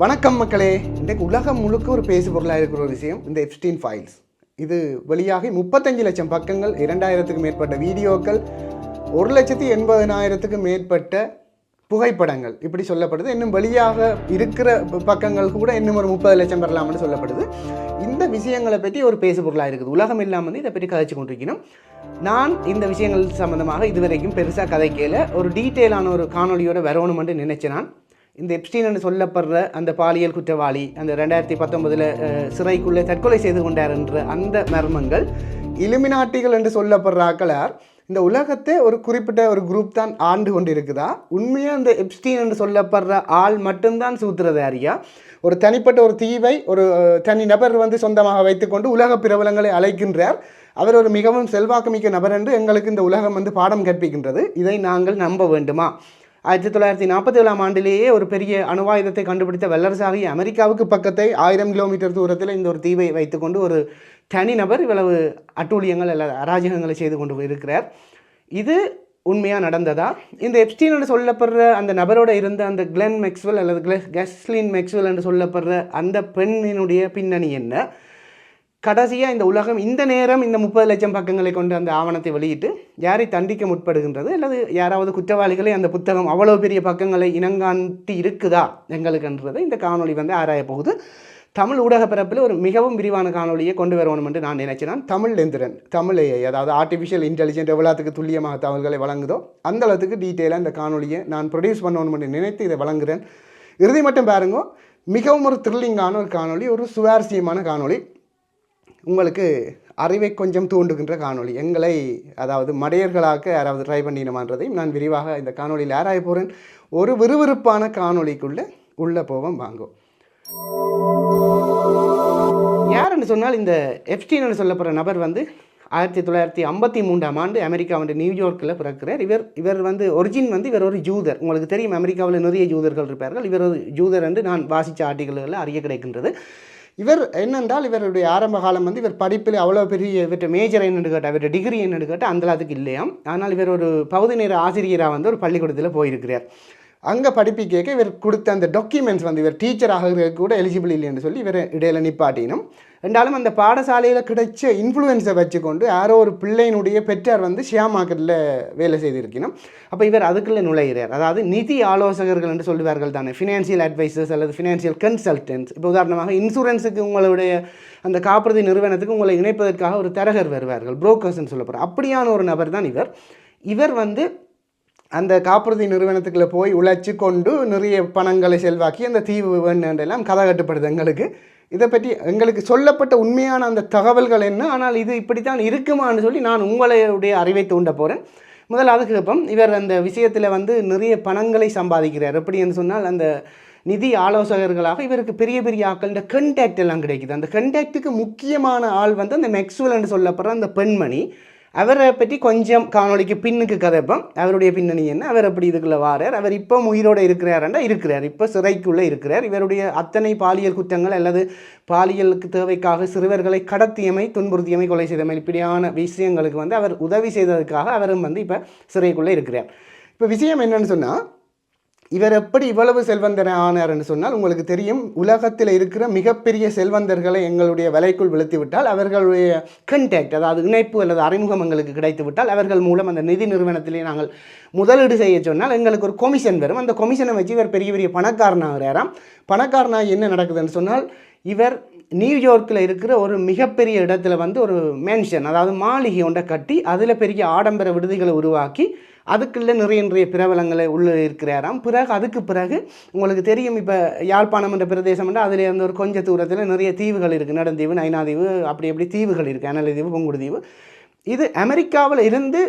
வணக்கம் மக்களே. இன்றைக்கு உலகம் முழுக்க ஒரு பேசு பொருளாக இருக்கிற ஒரு விஷயம் இந்த எப்ஸ்டீன் ஃபைல்ஸ். இது வெளியாகி 35 லட்சம் பக்கங்கள், 2000க்கும் மேற்பட்ட வீடியோக்கள், 1,80,000க்கும் மேற்பட்ட புகைப்படங்கள் இப்படி சொல்லப்படுது. இன்னும் வெளியாக இருக்கிற பக்கங்கள் கூட இன்னும் ஒரு 30 லட்சம் வரலாம்னு சொல்லப்படுது. இந்த விஷயங்களை பற்றி ஒரு பேசு பொருளாக இருக்குது. உலகம் எல்லாம் வந்து இதை பற்றி கதைச்சு கொண்டிருக்கணும். நான் இந்த விஷயங்கள் சம்மந்தமாக இதுவரைக்கும் பெருசாக கதைக்கையில் ஒரு டீட்டெயிலான ஒரு காணொலியோடு வரணுமென்று நினைச்சேன். நான் இந்த எப்ஸ்டீன் சொல்லப்படுற அந்த பாலியல் குற்றவாளி அந்த 2019 சிறைக்குள்ளே தற்கொலை செய்து கொண்டார் என்ற அந்த மர்மங்கள், இலுமினாட்டிகள் என்று சொல்லப்படுற ஆக்களார் இந்த உலகத்தை ஒரு குறிப்பிட்ட ஒரு குரூப் தான் ஆண்டு கொண்டு இருக்குதா? உண்மையாக அந்த எப்ஸ்டீன் என்று சொல்லப்படுற ஆள் மட்டும்தான் சூத்துறது அறியா? ஒரு தனிப்பட்ட ஒரு தீவை ஒரு தனி நபர் வந்து சொந்தமாக வைத்துக்கொண்டு உலக பிரபலங்களை அழைக்கின்றார். அவர் ஒரு மிகவும் செல்வாக்குமிக்க நபர் என்று எங்களுக்கு இந்த உலகம் வந்து பாடம் கற்பிக்கின்றது. இதை நாங்கள் நம்ப வேண்டுமா? 1947 ஆண்டிலேயே ஒரு பெரிய அணுவாயுதத்தை கண்டுபிடித்த வல்லரசாகிய அமெரிக்காவுக்கு பக்கத்தை 1000 கிலோமீட்டர் தூரத்தில் இந்த ஒரு தீவை வைத்துக்கொண்டு ஒரு தனிநபர் இவ்வளவு அட்டூழியங்கள் அல்லது அராஜகங்களை செய்து கொண்டு இருக்கிறார். இது உண்மையாக நடந்ததா? இந்த எப்ஸ்டீன் என்று சொல்லப்படுற அந்த நபரோடு இருந்த அந்த கிளென் மேக்ஸ்வெல் அல்லது கெஸ்லின் மேக்ஸ்வெல் என்று சொல்லப்படுற அந்த பெண்ணினுடைய பின்னணி என்ன? கடைசியாக இந்த உலகம் இந்த நேரம் இந்த 30 லட்சம் பக்கங்களை கொண்டு அந்த ஆவணத்தை வெளியிட்டு யாரை தண்டிக்க முற்படுகின்றது அல்லது யாராவது குற்றவாளிகளை அந்த புத்தகம் அவ்வளோ பெரிய பக்கங்களை இனங்காண்டி இருக்குதா எங்களுக்குன்றதை இந்த காணொலி வந்து ஆராய போகுது. தமிழ் ஊடக பரப்பில் ஒரு மிகவும் விரிவான காணொலியை கொண்டு வரணும் என்று நான் நினைச்சேன். தமிழ் எந்திரன், தமிழ் AI, அதாவது ஆர்டிஃபிஷியல் இன்டெலிஜென்ட் எவ்வளோத்துக்கு துல்லியமாக தகவல்களை வழங்குதோ அந்த அளவுக்கு டீட்டெயிலாக இந்த காணொலியை நான் ப்ரொடியூஸ் பண்ணணும் என்று நினைத்து இதை வழங்குகிறேன். இறுதி மட்டும் பாருங்க, மிகவும் ஒரு த்ரில்லிங்கான ஒரு காணொலி, ஒரு சுவாரஸ்யமான காணொலி, உங்களுக்கு அறிவை கொஞ்சம் தூண்டுகின்ற காணொலி. எங்களை அதாவது மடையர்களாக யாராவது ட்ரை பண்ணினமான்றதையும் நான் விரிவாக இந்த காணொலியில் ஆராய போகிறேன். ஒரு விறுவிறுப்பான காணொலிக்குள்ளே உள்ளே போவோம் வாங்கும். யாருன்னு சொன்னால் இந்த எப்ஸ்டீன் சொல்லப்படுற நபர் வந்து 1953 ஆண்டு அமெரிக்காவுடைய நியூயார்க்கில் பிறக்கிறார். இவர் வந்து ஒரிஜின் வந்து இவர் ஒரு ஜூதர். உங்களுக்கு தெரியும், அமெரிக்காவில் நிறைய ஜூதர்கள் இருப்பார்கள். இவர் ஒரு ஜூதர் என்று நான் வாசித்த ஆர்டிகளில் அறிய கிடைக்கின்றது. இவர் என்னென்றால் இவருடைய ஆரம்ப காலம் வந்து இவர் படிப்பில் அவ்வளோ பெரிய இவற்றை மேஜர் என்னென்னு கேட்டால் இவருடைய டிகிரி என்னென்னு கேட்டால் அந்த அளவுக்கு இல்லையாம். ஆனால் இவர் ஒரு பகுதி நேர ஆசிரியராக வந்து ஒரு பள்ளிக்கூடத்தில் போயிருக்கிறார். அங்கே படிப்பிக்க இவர் கொடுத்த அந்த டாக்குமெண்ட்ஸ் வந்து இவர் டீச்சராக கூட எலிஜிபிள் இல்லைன்னு சொல்லி இவர் இடையில நிப்பாட்டினும். ரெண்டாலும் அந்த பாடசாலையில் கிடைச்ச இன்ஃப்ளூயன்ஸை வச்சுக்கொண்டு யாரோ ஒரு பிள்ளையினுடைய பெற்றார் வந்து ஷேர் மார்க்கெட்டில் வேலை செய்திருக்கணும். அப்போ இவர் அதுக்குள்ளே நுழைகிறார். அதாவது நிதி ஆலோசகர்கள் என்று சொல்லுவார்கள் தானே, ஃபினான்சியல் அட்வைசர்ஸ் அல்லது ஃபினான்சியல் கன்சல்டன்ட்ஸ். இப்போ உதாரணமாக இன்சூரன்ஸுக்கு உங்களுடைய அந்த காப்புறுதி நிறுவனத்துக்கு உங்களை இணைப்பதற்காக ஒரு தரகர் வருவார்கள், புரோக்கர்ஸ்ன்னு சொல்லப்படுற அப்படியான ஒரு நபர் தான் இவர். இவர் வந்து அந்த காப்புறுதி நிறுவனத்துக்குள்ளே போய் உழைச்சி கொண்டு நிறைய பணங்களை செல்வாக்கி அந்த தீவு வேண்டெல்லாம் கதை கட்டுப்படுது எங்களுக்கு. இதை பற்றி எங்களுக்கு சொல்லப்பட்ட உண்மையான அந்த தகவல்கள் என்ன, ஆனால் இது இப்படித்தான் இருக்குமான்னு சொல்லி நான் உங்களுடைய அறிவை தூண்ட போகிறேன். முதலாவது கேட்போம், இவர் அந்த விஷயத்தில் வந்து நிறைய பணங்களை சம்பாதிக்கிறார். எப்படின்னு சொன்னால் அந்த நிதி ஆலோசகர்களாக இவருக்கு பெரிய பெரிய ஆட்கள் இந்த கண்டாக்ட் எல்லாம் கிடைக்குது. அந்த கண்டாக்டுக்கு முக்கியமான ஆள் வந்து அந்த மேக்ஸ்வெல் என்று சொல்லப்படுற அந்த பெண்மணி. அவரை பற்றி கொஞ்சம் காணொலிக்கு பின்னுக்கு கதைப்போம். அவருடைய பின்னணி என்ன, அவர் எப்படி இதுக்குள்ளே வாரார், அவர் இப்போ உயிரோடு இருக்கிறாருண்டா இருக்கிறார், இப்போ சிறைக்குள்ளே இருக்கிறார். இவருடைய அத்தனை பாலியல் குற்றங்கள் அல்லது பாலியலுக்கு தேவைக்காக சிறுவர்களை கடத்தியமை, துன்புறுத்தியமை, கொலை செய்தமை இப்படியான விஷயங்களுக்கு வந்து அவர் உதவி செய்ததுக்காக அவரும் வந்து இப்போ சிறைக்குள்ளே இருக்கிறார். இப்போ விஷயம் என்னன்னு சொன்னால், இவர் எப்படி இவ்வளவு செல்வந்தர் ஆனார்ன்னு சொன்னால் உங்களுக்கு தெரியும், உலகத்தில் இருக்கிற மிகப்பெரிய செல்வந்தர்களை எங்களுடைய வலைக்குள் விழுத்தி விட்டால் அவர்களுடைய கண்டாக்ட் அதாவது இணைப்பு அல்லது அறிமுகம் எங்களுக்கு கிடைத்து விட்டால் அவர்கள் மூலம் அந்த நிதி நிறுவனத்திலே நாங்கள் முதலீடு செய்ய சொன்னால் எங்களுக்கு ஒரு கொமிஷன் வரும். அந்த கொமிஷனை வச்சு இவர் பெரிய பெரிய பணக்காரனாகிறாராம். பணக்காரனாக என்ன நடக்குதுன்னு சொன்னால், இவர் நியூயார்க்கில் இருக்கிற ஒரு மிகப்பெரிய இடத்துல வந்து ஒரு மேன்ஷன் அதாவது மாளிகை ஒன்றை கட்டி அதில் பெரிய ஆடம்பர விடுதிகளை உருவாக்கி அதுக்குள்ளே நிறைய பிரபலங்களை உள்ளே இருக்கிறாராம். அதுக்கு பிறகு உங்களுக்கு தெரியும், இப்போ யாழ்ப்பாணம் என்ற பிரதேசம் என்று அதில் இருந்து ஒரு கொஞ்சம் தூரத்தில் நிறைய தீவுகள் இருக்குது. நெடுந்தீவு, நைனாதீவு, அப்படி தீவுகள் இருக்குது, அனலதீவு, புங்குடுதீவு. இது அமெரிக்காவில் இருந்து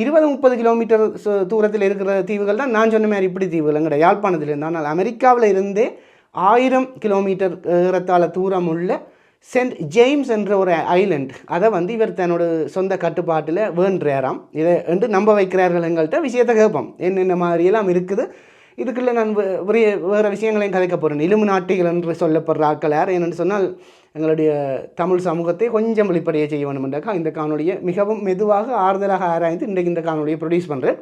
20-30 கிலோமீட்டர் தூரத்தில் இருக்கிற தீவுகள் தான் நான் சொன்ன மாதிரி இப்படி தீவுகள் கிடையாது, யாழ்ப்பாணத்தில் இருந்து. ஆனால் அமெரிக்காவில் இருந்தே 1000 கிலோமீட்டர் ஏறத்தாழ தூரம் உள்ள சென்ட் ஜேம்ஸ் என்ற ஒரு ஐலண்ட், அதை வந்து இவர் தன்னோட சொந்த கட்டுப்பாட்டில் வேண்டுறாராம். இதை என்று நம்ப வைக்கிறார்கள். எங்கள்கிட்ட விஷயத்தை கேட்போம், என்னென்ன மாதிரியெல்லாம் இருக்குது. இதுக்குள்ளே நான் வேறு விஷயங்களையும் கதைக்க போகிறேன். இலுமினாட்டிகள் என்று சொல்லப்படுற ஆட்கள் யார் என்னென்னு சொன்னால், எங்களுடைய தமிழ் சமூகத்தை கொஞ்சம் வெளிப்படைய செய்ய வேண்டும் என்றாக்கா இந்த காணொலியை மிகவும் மெதுவாக ஆறுதலாக ஆராய்ந்து இன்றைக்கு இந்த காணொலியை ப்ரொடியூஸ் பண்ணுறேன்.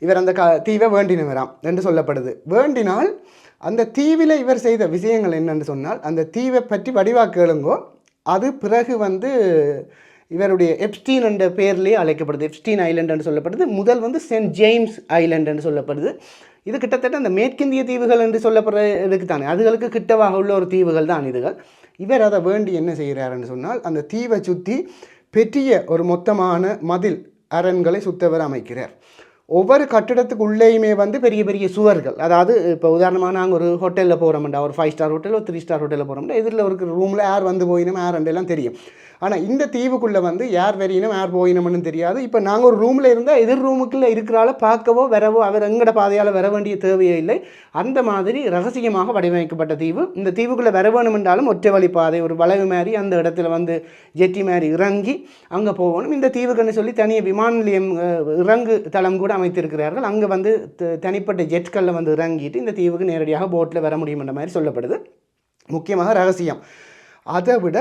இவர் அந்த தீவை வேண்டினவராம் என்று சொல்லப்படுது. வேண்டினால் அந்த தீவில் இவர் செய்த விஷயங்கள் என்னென்னு சொன்னால், அந்த தீவை பற்றி வடிவாக கேளுங்கோ. அது பிறகு வந்து இவருடைய எப்ஸ்டீன் என்ற பேர்லேயே அழைக்கப்படுது. எப்ஸ்டீன் ஐலண்ட் என்று சொல்லப்படுது. முதல் வந்து சென்ட் ஜேம்ஸ் ஐலண்ட் என்று சொல்லப்படுது. இது கிட்டத்தட்ட அந்த மேற்கிந்திய தீவுகள் என்று சொல்லப்படுறதுக்கு தானே, அதுகளுக்கு கிட்டவாக உள்ள ஒரு தீவுகள் தான் இதுகள். இவர் அதை வேண்டி என்ன செய்கிறாருன்னு சொன்னால், அந்த தீவை சுற்றி பெரிய ஒரு மொத்தமான மதில் அரண்களை சுத்தவர் அமைக்கிறார். ஒவ்வொரு கட்டிடத்துக்கு உள்ளேயுமே வந்து பெரிய பெரிய சுவர்கள், அதாவது இப்போ உதாரணமாக நாங்கள் ஒரு ஹோட்டலில் போகிறோம்டா, ஒரு 5 ஸ்டார் ஹோட்டல், ஒரு 3 ஸ்டார் ஹோட்டலில் போகிறோம்டா, இதில் ஒரு ரூமில் யார் வந்து போயினும் யார் ரெண்டெல்லாம் தெரியும். ஆனால் இந்த தீவுக்குள்ளே வந்து யார் வெறியினும் யார் போயினோம்னு தெரியாது. இப்போ நாங்கள் ஒரு ரூமில் இருந்தால் எதிர் ரூமுக்குள்ளே இருக்கிறால பார்க்கவோ வரவோ அவர் எங்கட பாதையால் வர வேண்டிய தேவையே இல்லை. அந்த மாதிரி ரகசியமாக வடிவமைக்கப்பட்ட தீவு. இந்த தீவுக்குள்ளே வர வேணும் என்றாலும் ஒற்றை வழி பாதை, ஒரு வளைவு மாதிரி அந்த இடத்துல வந்து ஜெட்டி மாதிரி இறங்கி அங்கே போகணும். இந்த தீவுக்குன்னு சொல்லி தனியாக விமான நிலையம் இறங்கு தளம் கூட அமைத்திருக்கிறார்கள். அங்கே வந்து தனிப்பட்ட ஜெட்களில் வந்து இறங்கிட்டு இந்த தீவுக்கு நேரடியாக போட்டில் வர முடியும்ன்ற மாதிரி சொல்லப்படுது. முக்கியமாக ரகசியம். அதை விட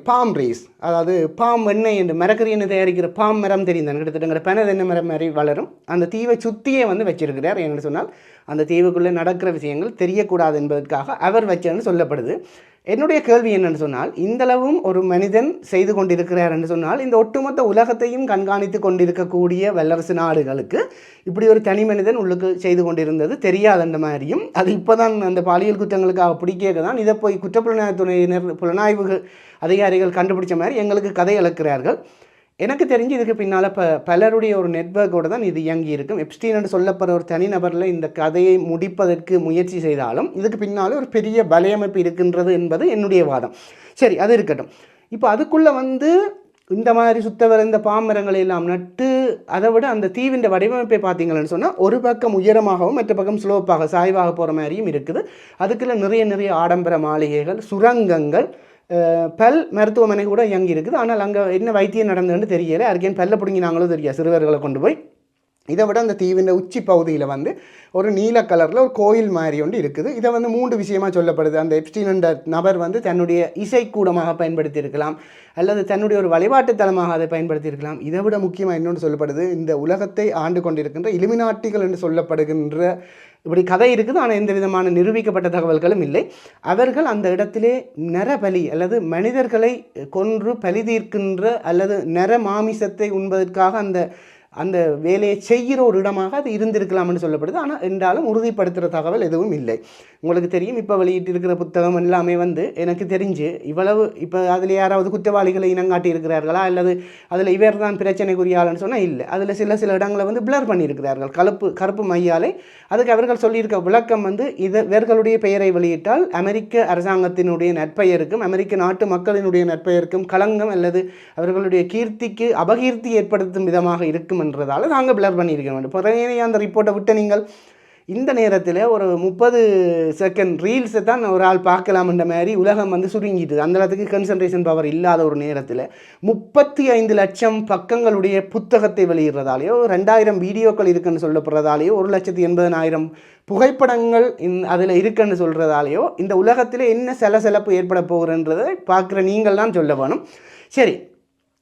பாம் ரேஸ், அதாவது பாம் எண்ணெய் என்று மரக்கறி எண்ணெய் தயாரிக்கிற பாம் மரம் தெரியும் தானே, கிட்டத்தட்ட பனதென்னை மரம் மாதிரி வளரும். அந்த தீவை சுற்றியே வந்து வச்சிருக்கிறார். என்று சொன்னால் அந்த தீவுக்குள்ளே நடக்கிற விஷயங்கள் தெரியக்கூடாது என்பதற்காக அவர் வச்சேன்னு சொல்லப்படுது. என்னுடைய கேள்வி என்னென்னு சொன்னால், இந்தளவும் ஒரு மனிதன் செய்து கொண்டிருக்கிறார் என்று சொன்னால், இந்த ஒட்டுமொத்த உலகத்தையும் கண்காணித்து கொண்டிருக்கக்கூடிய வல்லரசு நாடுகளுக்கு இப்படி ஒரு தனி மனிதன் உள்ளுக்கு செய்து கொண்டிருந்தது தெரியாதன்ற மாதிரியும், அது இப்போ தான் அந்த பாலியல் குற்றங்களுக்காக பிடிக்க தான் இதை போய் குற்றப்புலனாய்வுத்துறையினர் புலனாய்வு அதிகாரிகள் கண்டுபிடிச்ச மாதிரி எங்களுக்கு கதை இழக்கிறார்கள். எனக்கு தெரிஞ்சு இதுக்கு பின்னால் பலருடைய ஒரு நெட்வொர்க்கோடு தான் இது இயங்கி இருக்கும். எப்ஸ்டீன் என்று சொல்லப்படுற ஒரு தனிநபரில் இந்த கதையை முடிப்பதற்கு முயற்சி செய்தாலும் இதுக்கு பின்னால் ஒரு பெரிய வலையமைப்பு இருக்கின்றது என்பது என்னுடைய வாதம். சரி, அது இருக்கட்டும். இப்போ அதுக்குள்ளே வந்து இந்த மாதிரி சுத்தவர இந்த பாமரங்களை எல்லாம் நட்டு, அதை விட அந்த தீவின் வடிவமைப்பை பார்த்தீங்கன்னு சொன்னால் ஒரு பக்கம் உயரமாகவும் மற்ற பக்கம் ஸ்லோப்பாக சாய்வாக போகிற மாதிரியும் இருக்குது. அதுக்குள்ளே நிறைய ஆடம்பர மாளிகைகள், சுரங்கங்கள், பல் மருத்துவமனை கூட இயங்கி இருக்குது. ஆனால் அங்கே என்ன வைத்தியம் நடந்ததுன்னு தெரியலை. அதுக்கேன் பல்ல பிடுங்கினாங்களோ தெரியாது, சிறுவர்களை கொண்டு போய். இதை விட அந்த தீவின் உச்சி பகுதியில் வந்து ஒரு நீல கலரில் ஒரு கோயில் மாதிரி ஒன்று இருக்குது. இதை வந்து 3 விஷயமாக சொல்லப்படுது. அந்த எப்ஸ்டீன் என்ற நபர் வந்து தன்னுடைய இசைக்கூடமாக பயன்படுத்தி இருக்கலாம், அல்லது தன்னுடைய ஒரு வழிபாட்டு தலமாக அதை பயன்படுத்தி இருக்கலாம். இதை விட முக்கியமாக இன்னொன்று சொல்லப்படுது, இந்த உலகத்தை ஆண்டு கொண்டிருக்கின்ற இலுமினாட்டிகள் என்று சொல்லப்படுகின்ற இப்படி கதை இருக்குது. ஆனால் எந்த விதமான நிரூபிக்கப்பட்ட தகவல்களும் இல்லை. அவர்கள் அந்த இடத்திலே நரபலி அல்லது மனிதர்களை கொன்று பலி தீர்க்கின்ற அல்லது நர மாமிசத்தை உண்பதற்காக அந்த வேலையை செய்கிற ஒரு இடமாக அது இருந்திருக்கலாம்னு சொல்லப்படுது. ஆனால் என்றாலும் உறுதிப்படுத்துகிற தகவல் எதுவும் இல்லை. உங்களுக்கு தெரியும், இப்போ வெளியிட்டிருக்கிற புத்தகம் எல்லாமே வந்து எனக்கு தெரிஞ்சு இவ்வளவு இப்போ அதில் யாராவது குற்றவாளிகளை இனங்காட்டி இருக்கிறார்களா, அல்லது அதில் இவர் தான் பிரச்சனைக்குரிய ஆளுன்னு சொன்னால் இல்லை. அதில் சில இடங்களை வந்து பிளர் பண்ணியிருக்கிறார்கள் கருப்பு மையாலை. அதுக்கு அவர்கள் சொல்லியிருக்க விளக்கம் வந்து இவர்களுடைய பெயரை வெளியிட்டால் அமெரிக்க அரசாங்கத்தினுடைய நற்பெயருக்கும் அமெரிக்க நாட்டு மக்களினுடைய நற்பெயருக்கும் களங்கம் அல்லது அவர்களுடைய கீர்த்திக்கு அபகீர்த்தி ஏற்படுத்தும் விதமாக இருக்கும் என்றதால் நாங்கள் பிளர் பண்ணியிருக்க வேண்டும். பிறகு அந்த ரிப்போர்ட்டை விட்டு நீங்கள் இந்த நேரத்தில் ஒரு 30 செகண்ட் ரீல்ஸை தான் ஒரு ஆள் பார்க்கலாம்ன்ற மாதிரி உலகம் வந்து சுருங்கிட்டு, அந்த இடத்துக்கு கன்சன்ட்ரேஷன் பவர் இல்லாத ஒரு நேரத்தில் 35 லட்சம் பக்கங்களுடைய புத்தகத்தை வெளியிடுறதாலேயோ, 2000 வீடியோக்கள் இருக்குன்னு சொல்லப்படுறதாலேயோ, 1,80,000 புகைப்படங்கள் அதில் இருக்குன்னு சொல்கிறதாலேயோ இந்த உலகத்தில் என்ன சலசலப்பு ஏற்பட போகிறன்றதை பார்க்குற நீங்கள் தான் சொல்ல வேணும். சரி,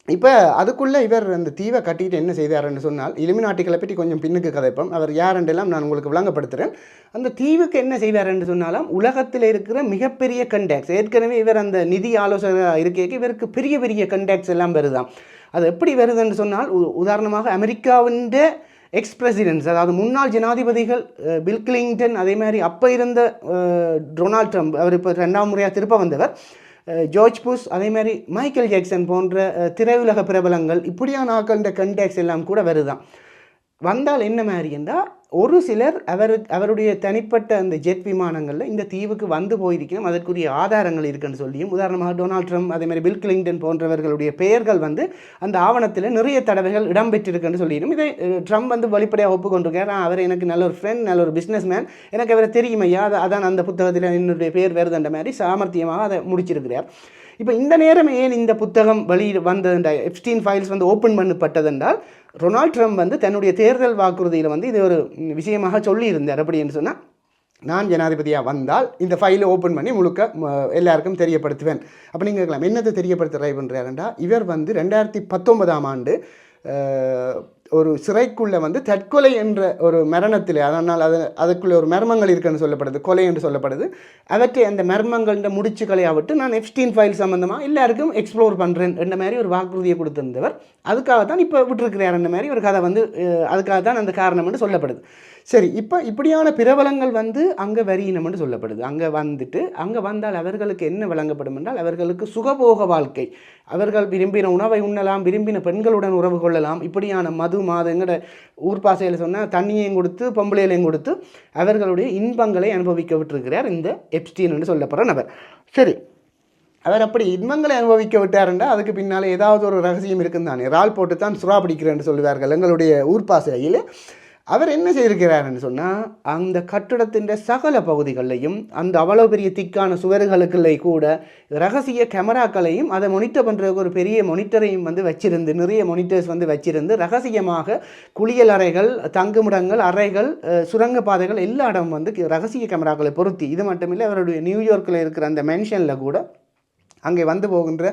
இப்போ அதுக்குள்ளே இவர் அந்த தீவை கட்டிட்டு என்ன செய்தார்ன்னு சொன்னால், இலுமினாட்டிகளை பற்றி கொஞ்சம் பின்னுக்கு கதைப்போம். அவர் யாரென்றெல்லாம் நான் உங்களுக்கு விளங்கப்படுத்துகிறேன். அந்த தீவுக்கு என்ன செய்வார்ன்னு சொன்னாலும் உலகத்தில் இருக்கிற மிகப்பெரிய கண்டாக்ட்ஸ், ஏற்கனவே இவர் அந்த நிதி ஆலோசகராக இருக்க இவருக்கு பெரிய பெரிய கண்டாக்ட்ஸ் எல்லாம் வருதாம். அது எப்படி வருதுன்னு சொன்னால், உதாரணமாக அமெரிக்காவின் எக்ஸ் பிரசிடென்ட்ஸ், அதாவது முன்னாள் ஜனாதிபதிகள் பில் கிளின்டன், அதே மாதிரி அப்போ இருந்த டொனால்ட் ட்ரம்ப், அவர் இப்போ 2ஆம் முறையாக திருப்ப வந்தவர், ஜார்ஜ் புஷ், அதே மாதிரி மைக்கேல் ஜாக்சன் போன்ற திரையுலக பிரபலங்கள், இப்படியான ஆக்கள் இந்த கண்டாக்ட்ஸ் எல்லாம் கூட வருதான். வந்தால் என்ன மாதிரி இருந்தால், ஒரு சிலர் அவருடைய தனிப்பட்ட அந்த ஜெட் விமானங்களில் இந்த தீவுக்கு வந்து போயிருக்கணும், அதற்குரிய ஆதாரங்கள் இருக்குன்னு சொல்லியும், உதாரணமாக டொனால்ட் ட்ரம்ப், அதே மாதிரி பில் கிளின்டன் போன்றவர்களுடைய பெயர்கள் வந்து அந்த ஆவணத்தில் நிறைய தடவைகள் இடம்பெற்றிருக்குன்னு சொல்லிடும். இதை ட்ரம்ப் வந்து வெளிப்படையாக ஒப்புக்கொண்டிருக்கார். அவர் எனக்கு நல்ல ஒரு ஃப்ரெண்ட், நல்ல ஒரு பிஸ்னஸ் மேன், எனக்கு அவரை தெரியுமையா, அதான் அந்த புத்தகத்தில் என்னுடைய பேர் வருதுன்ற மாதிரி சாமர்த்தியமாக அதை முடிச்சிருக்கிறார். இப்போ இந்த நேரம் ஏன் இந்த புத்தகம் வந்ததுன்ற எப்ஸ்டீன் ஃபைல்ஸ் வந்து ஓப்பன் பண்ணப்பட்டதென்றால், டொனால்ட் ட்ரம்ப் வந்து தன்னுடைய தேர்தல் வாக்குறுதியில் வந்து இது ஒரு விஷயமாக சொல்லியிருந்தார். அப்படின்னு சொன்னால், நான் ஜனாதிபதியாக வந்தால் இந்த ஃபைலை ஓப்பன் பண்ணி முழுக்க எல்லாருக்கும் தெரியப்படுத்துவேன். அப்போ நீங்கள் கேட்கலாம், என்னத்தை தெரியப்படுத்த ட்ரை பண்ணுறாருண்டா, இவர் வந்து 2019ஆம் ஆண்டு ஒரு சிறைக்குள்ளே வந்து தற்கொலை என்ற ஒரு மரணத்தில், அதனால் அதுக்குள்ளே ஒரு மர்மங்கள் இருக்குன்னு சொல்லப்படுது, கொலை என்று சொல்லப்படுது. அவற்றை அந்த மர்மங்கள்ன்ற முடிச்சுக்களை விட்டு நான் எப்ஸ்டீன் ஃபைல் சம்மந்தமாக எல்லாருக்கும் எக்ஸ்ப்ளோர் பண்ணுறேன் என்ற மாதிரி ஒரு வாக்குறுதியை கொடுத்திருந்தவர். அதுக்காகத்தான் இப்போ விட்டுருக்கிறார் என்ற மாதிரி ஒரு கதை வந்து அதுக்காக தான் அந்த காரணம் என்று சொல்லப்படுது. சரி, இப்போ இப்படியான பிரபலங்கள் வந்து அங்கே வரியினம்னு சொல்லப்படுது. அங்கே வந்துட்டு அங்கே வந்தால் அவர்களுக்கு என்ன வழங்கப்படும் என்றால் அவர்களுக்கு சுகபோக வாழ்க்கை, அவர்கள் விரும்பின உணவை உண்ணலாம், விரும்பின பெண்களுடன் உறவு கொள்ளலாம், இப்படியான மது மாதங்கிற ஊர் பாசையில் சொன்னால் தண்ணியையும் கொடுத்து பொம்பளையிலையும் கொடுத்து அவர்களுடைய இன்பங்களை அனுபவிக்க விட்டிருக்கிறார் இந்த எப்ஸ்டீன் என்று சொல்லப்படுற நபர். சரி, அவர் அப்படி இன்பங்களை அனுபவிக்க விட்டாருண்டா அதுக்கு பின்னால் ஏதாவது ஒரு ரகசியம் இருக்குன்னு தானே. இறால் போட்டு தான் சுறா பிடிக்கிறேன்னு சொல்லுவார்கள் எங்களுடைய ஊர் பாசையில். அவர் என்ன செய்திருக்கிறாருன்னு சொன்னால் அந்த கட்டிடத்தின் சகல பகுதிகளையும் அந்த அவ்வளோ பெரிய திக்கான சுவர்களுக்குள்ளே கூட ரகசிய கேமராக்களையும் அதை மானிட்டர் பண்ணுறதுக்கு ஒரு பெரிய மானிட்டரையும் வந்து வச்சிருந்து, நிறைய மானிட்டர்ஸ் வந்து வச்சிருந்து ரகசியமாக குளியல் அறைகள், தங்குமிடங்கள், அறைகள், சுரங்க பாதைகள் எல்லா இடமும் வந்து ரகசிய கேமராக்களை பொருத்தி, இது மட்டுமில்லை அவருடைய நியூயார்க்கில் இருக்கிற அந்த மென்ஷனில் கூட அங்கே வந்து போகின்ற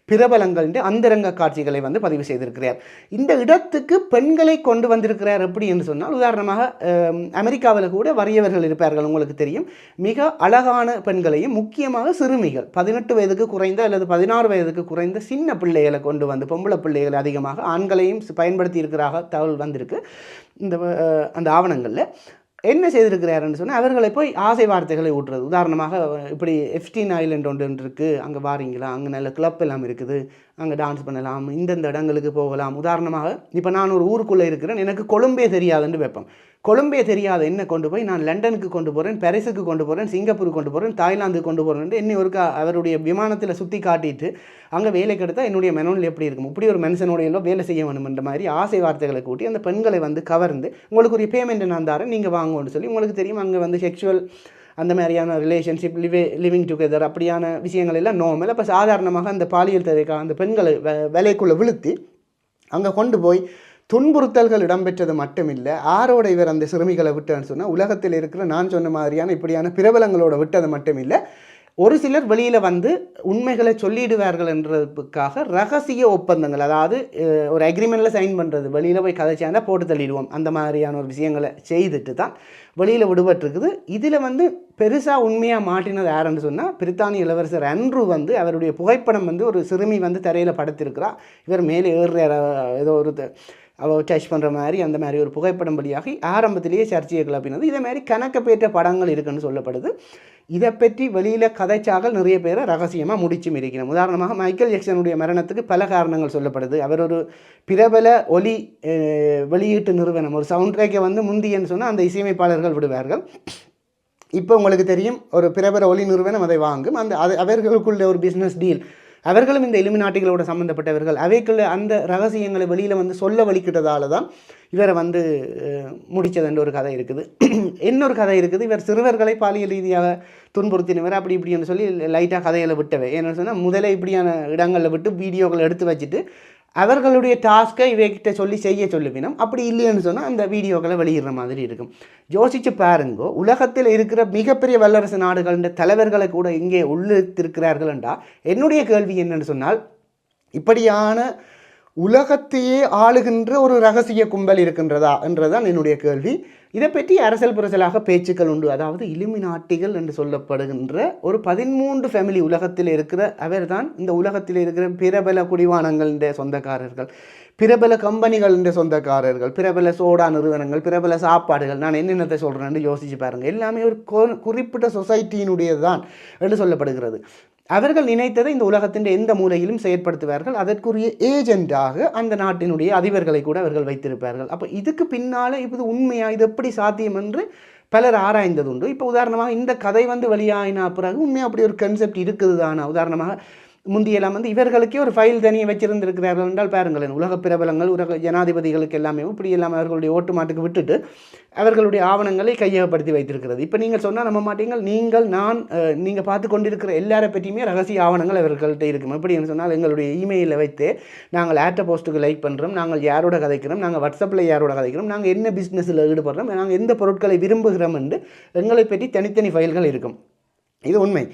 பிரபலங்கள் அந்தரங்க காட்சிகளை வந்து பதிவு செய்திருக்கிறார். இந்த இடத்துக்கு பெண்களை கொண்டு வந்திருக்கிறார் எப்படி என்று சொன்னால், உதாரணமாக அமெரிக்காவில் கூட வறியவர்கள் இருப்பார்கள், உங்களுக்கு தெரியும், மிக அழகான பெண்களையும் முக்கியமாக சிறுமிகள் 18 வயதுக்கு குறைந்த அல்லது 16 வயதுக்கு குறைந்த சின்ன பிள்ளைகளை கொண்டு வந்து, பொம்பளை பிள்ளைகளை அதிகமாக ஆண்களையும் பயன்படுத்தி இருக்கிறாக தகவல் வந்திருக்கு இந்த அந்த ஆவணங்களில். என்ன செய்திருக்கிறாருன்னு சொன்னால் அவர்களை போய் ஆசை வார்த்தைகளை ஊட்டுறது. உதாரணமாக இப்படி எப்ஸ்டீன் ஐலண்ட் ஒன்று இருக்குது, அங்கே வாரீங்களா, அங்கே நல்ல கிளப் எல்லாம் இருக்குது, அங்கே டான்ஸ் பண்ணலாம், இந்தந்த இடங்களுக்கு போகலாம். உதாரணமாக இப்போ நான் ஒரு ஊருக்குள்ளே இருக்கிறேன், எனக்கு கொழும்பே தெரியாதுன்னு வைப்பேன். கொழும்பே தெரியாத என்ன கொண்டு போய் நான் லண்டனுக்கு கொண்டு போகிறேன், பாரிஸுக்கு கொண்டு போகிறேன், சிங்கப்பூருக்கு கொண்டு போகிறேன், தாய்லாந்துக்கு கொண்டு போகிறேன், என்னை ஒரு அவருடைய விமானத்தில் சுற்றி காட்டிட்டு அங்கே வேலை கெடுத்தால் என்னுடைய மனநிலை எப்படி இருக்கும், இப்படி ஒரு மனுஷனுடைய வேலை செய்ய வேணுமென்ற மாதிரி ஆசை வார்த்தைகளை கூட்டி அந்த பெண்களை வந்து கவர்ந்து உங்களுக்கு ஒரு பேமெண்ட் நான் தரேன், நீங்கள் வாங்குவோன்னு சொல்லி, உங்களுக்கு தெரியும் அங்கே வந்து செக்ஷுவல் அந்த மாதிரியான ரிலேஷன்ஷிப், லிவிங் டுகெதர் அப்படியான விஷயங்கள் எல்லாம் நார்மல். அப்போ சாதாரணமாக அந்த பாலியல் தேவைக்காக அந்த பெண்களை வேலைக்குள்ளே விழுத்தி அங்கே கொண்டு போய் துன்புறுத்தல்கள் இடம்பெற்றது மட்டுமில்லை, ஆரோட இவர் அந்த சிறுமிகளை விட்டேன்னு சொன்னால் உலகத்தில் இருக்கிற நான் சொன்ன மாதிரியான இப்படியான பிரபலங்களோட விட்டது மட்டுமில்லை, ஒரு சிலர் வெளியில் வந்து உண்மைகளை சொல்லிடுவார்கள் என்றதுக்காக ரகசிய ஒப்பந்தங்கள், அதாவது ஒரு அக்ரிமெண்ட்டில் சைன் பண்ணுறது, வெளியில் போய் கதைச்சாண்டா போட்டு தள்ளிடுவோம், அந்த மாதிரியான ஒரு விஷயங்களை செய்துட்டு தான் வெளியில் விடுபட்டிருக்குது. இதில் வந்து பெருசாக உண்மையாக மாட்டினது யாருன்னு சொன்னால் பிரித்தானிய இளவரசர் அன்ட்ரூ வந்து அவருடைய புகைப்படம் வந்து ஒரு சிறுமி வந்து தரையில் படுத்திருக்கிறார், இவர் மேலே ஏறுற ஏதோ ஒரு அவள் டச் பண்ணுற மாதிரி அந்த மாதிரி ஒரு புகைப்படம் வழியாகி ஆரம்பத்திலேயே சர்ச்சையை கிளப்பினது. இதே மாதிரி கணக்கப்பேற்ற படங்கள் இருக்குன்னு சொல்லப்படுது. இதை பற்றி வெளியில் கதைச்சாக நிறைய பேரை ரகசியமாக முடிச்சும் இருக்கிறோம். உதாரணமாக மைக்கேல் ஜாக்சனுடைய மரணத்துக்கு பல காரணங்கள் சொல்லப்படுது. அவர் ஒரு பிரபல ஒலி வெளியீட்டு நிறுவனம், ஒரு சவுண்ட் ட்ராக்கை வந்து முந்தியன்னு சொன்னால் அந்த இசையமைப்பாளர்கள் விடுவார்கள். இப்போ உங்களுக்கு தெரியும் ஒரு பிரபல ஒலி நிறுவனம் அதை வாங்கும், அந்த அவர்களுக்குள்ள ஒரு பிஸ்னஸ் டீல், அவர்களும் இந்த இலுமினாட்டிகளோட சம்மந்தப்பட்டவர்கள், அவைக்குள்ள அந்த ரகசியங்களை வெளியில் வந்து சொல்ல வலிக்கிட்டதால தான் இவரை வந்து முடித்ததுன்ற ஒரு கதை இருக்குது. இன்னொரு கதை இருக்குது, இவர் சிறுவர்களை பாலியல் ரீதியாக துன்புறுத்தினவர் அப்படி இப்படின்னு சொல்லி லைட்டாக கதைகளை விட்டவை. ஏன்னு சொன்னால் முதல்ல இப்படியான இடங்களில் விட்டு வீடியோக்களை எடுத்து வச்சுட்டு அவர்களுடைய டாஸ்க்கை இவைகிட்ட சொல்லி செய்ய சொல்லுவினோம். அப்படி இல்லைன்னு சொன்னால் அந்த வீடியோக்களை வெளியிடுற மாதிரி இருக்கும். யோசித்து பாருங்கோ, உலகத்தில் இருக்கிற மிகப்பெரிய வல்லரசு நாடுகளின் தலைவர்களை கூட இங்கே உள்ளிருக்கிறார்கள் என்றால் என்னுடைய கேள்வி என்னென்னு சொன்னால், இப்படியான உலகத்தையே ஆளுகின்ற ஒரு ரகசிய கும்பல் இருக்கின்றதா என்றதான் என்னுடைய கேள்வி. இதை பற்றி அரசியல் புரசலாக பேச்சுக்கள் உண்டு. அதாவது இலுமினாட்டிகள் என்று சொல்லப்படுகின்ற ஒரு 13 ஃபேமிலி உலகத்தில் இருக்கிற அவர் தான் இந்த உலகத்தில் இருக்கிற பிரபல குடிவானங்களின் சொந்தக்காரர்கள், பிரபல கம்பெனிகளின் சொந்தக்காரர்கள், பிரபல சோடா நிறுவனங்கள், பிரபல சாப்பாடுகள். நான் என்னென்னத்தை சொல்கிறேன்னு யோசிச்சு பாருங்கள். எல்லாமே ஒரு குறிப்பிட்ட சொசைட்டியினுடையது தான் என்று சொல்லப்படுகிறது. அவர்கள் நினைத்ததை இந்த உலகத்தின் எந்த மூலையிலும் செயற்படுத்துவார்கள். அதற்குரிய ஏஜெண்டாக அந்த நாட்டினுடைய அதிபர்களை கூட அவர்கள் வைத்திருப்பார்கள். அப்போ இதுக்கு பின்னால் இது உண்மையாக, இது எப்படி சாத்தியம் என்று பலர் ஆராய்ந்தது உண்டு. இப்போ உதாரணமாக இந்த கதை வந்து வெளியாகினா பிறகு உண்மையாக அப்படி ஒரு கன்செப்ட் இருக்குது தானே. உதாரணமாக முந்தியெல்லாம் வந்து இவர்களுக்கே ஒரு ஃபைல் தனியை வச்சிருந்திருக்கிறார்கள் என்றால் பாருங்களேன், உலக பிரபலங்கள், உலக ஜனாதிபதிகளுக்கு எல்லாமே இப்படி எல்லாம் அவர்களுடைய ஓட்டு மாட்டுக்கு விட்டுட்டு அவர்களுடைய ஆவணங்களை கையகப்படுத்தி வைத்திருக்கிறது. இப்போ நீங்கள் சொன்னால் நம்ப மாட்டீங்கள், நீங்கள் பார்த்து கொண்டிருக்கிற எல்லாரை பற்றியுமே ரகசிய ஆவணங்கள் அவர்கள்ட்ட இருக்கும். எப்படின்னு சொன்னால் எங்களுடைய இமெயிலில் வைத்து நாங்கள் ஆட்ட போஸ்ட்டுக்கு லைக் பண்ணுறோம், நாங்கள் யாரோட கதைக்கிறோம், நாங்கள் வாட்ஸ்அப்பில் யாரோட கதைக்கிறோம், நாங்கள் என்ன பிஸ்னஸில் ஈடுபடுறோம், நாங்கள் எந்த பொருட்களை விரும்புகிறோம் என்று எங்களை பற்றி தனித்தனி ஃபைல்கள் இருக்கும். இது உண்மை.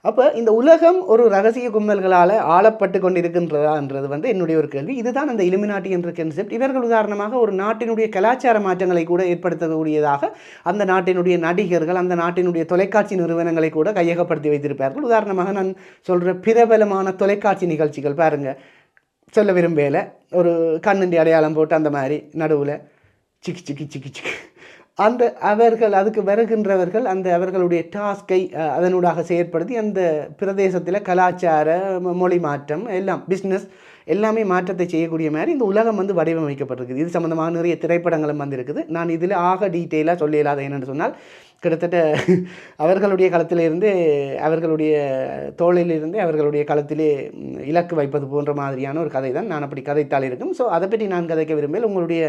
அப்போ இந்த உலகம் ஒரு ரகசிய கும்பல்களால் ஆளப்பட்டு கொண்டிருக்கின்றதான்றது வந்து என்னுடைய ஒரு கேள்வி. இதுதான் அந்த இலுமினாட்டி என்ற கன்செப்ட். இவர்கள் உதாரணமாக ஒரு நாட்டினுடைய கலாச்சார மாற்றங்களை கூட ஏற்படுத்தக்கூடியதாக அந்த நாட்டினுடைய நடிகர்கள், அந்த நாட்டினுடைய தொலைக்காட்சி நிறுவனங்களை கூட கையகப்படுத்தி வைத்திருப்பார்கள். உதாரணமாக நான் சொல்கிற பிரபலமான தொலைக்காட்சி நிகழ்ச்சிகள் பாருங்கள், சொல்ல விரும்பல, ஒரு கண்ணுண்டி அடையாளம் போட்டு அந்த மாதிரி நடுவில் சிக்கி சிக்கி சிக்கி சிக்கி அந்த அவர்கள் அதுக்கு வருகின்றவர்கள் அந்த அவர்களுடைய டாஸ்கை அதனூடாக செயற்படுத்தி அந்த பிரதேசத்தில் கலாச்சார மொழி மாற்றம் எல்லாம் பிஸ்னஸ் எல்லாமே மாற்றத்தை செய்யக்கூடிய மாதிரி இந்த உலகம் வந்து வடிவமைக்கப்பட்டிருக்குது. இது சம்மந்தமாக நிறைய திரைப்படங்களும் வந்திருக்குது. நான் இதில் ஆக டீட்டெயிலாக சொல்ல இயலாத என்னென்னு சொன்னால் கிட்டத்தட்ட அவர்களுடைய களத்திலிருந்து அவர்களுடைய தோளிலிருந்து அவர்களுடைய களத்திலே இலக்கு வைப்பது போன்ற மாதிரியான ஒரு கதை தான் நான் அப்படி கதைத்தால் இருக்கும். ஸோ அதை பற்றி நான் கதைக்க விரும்பல, உங்களுடைய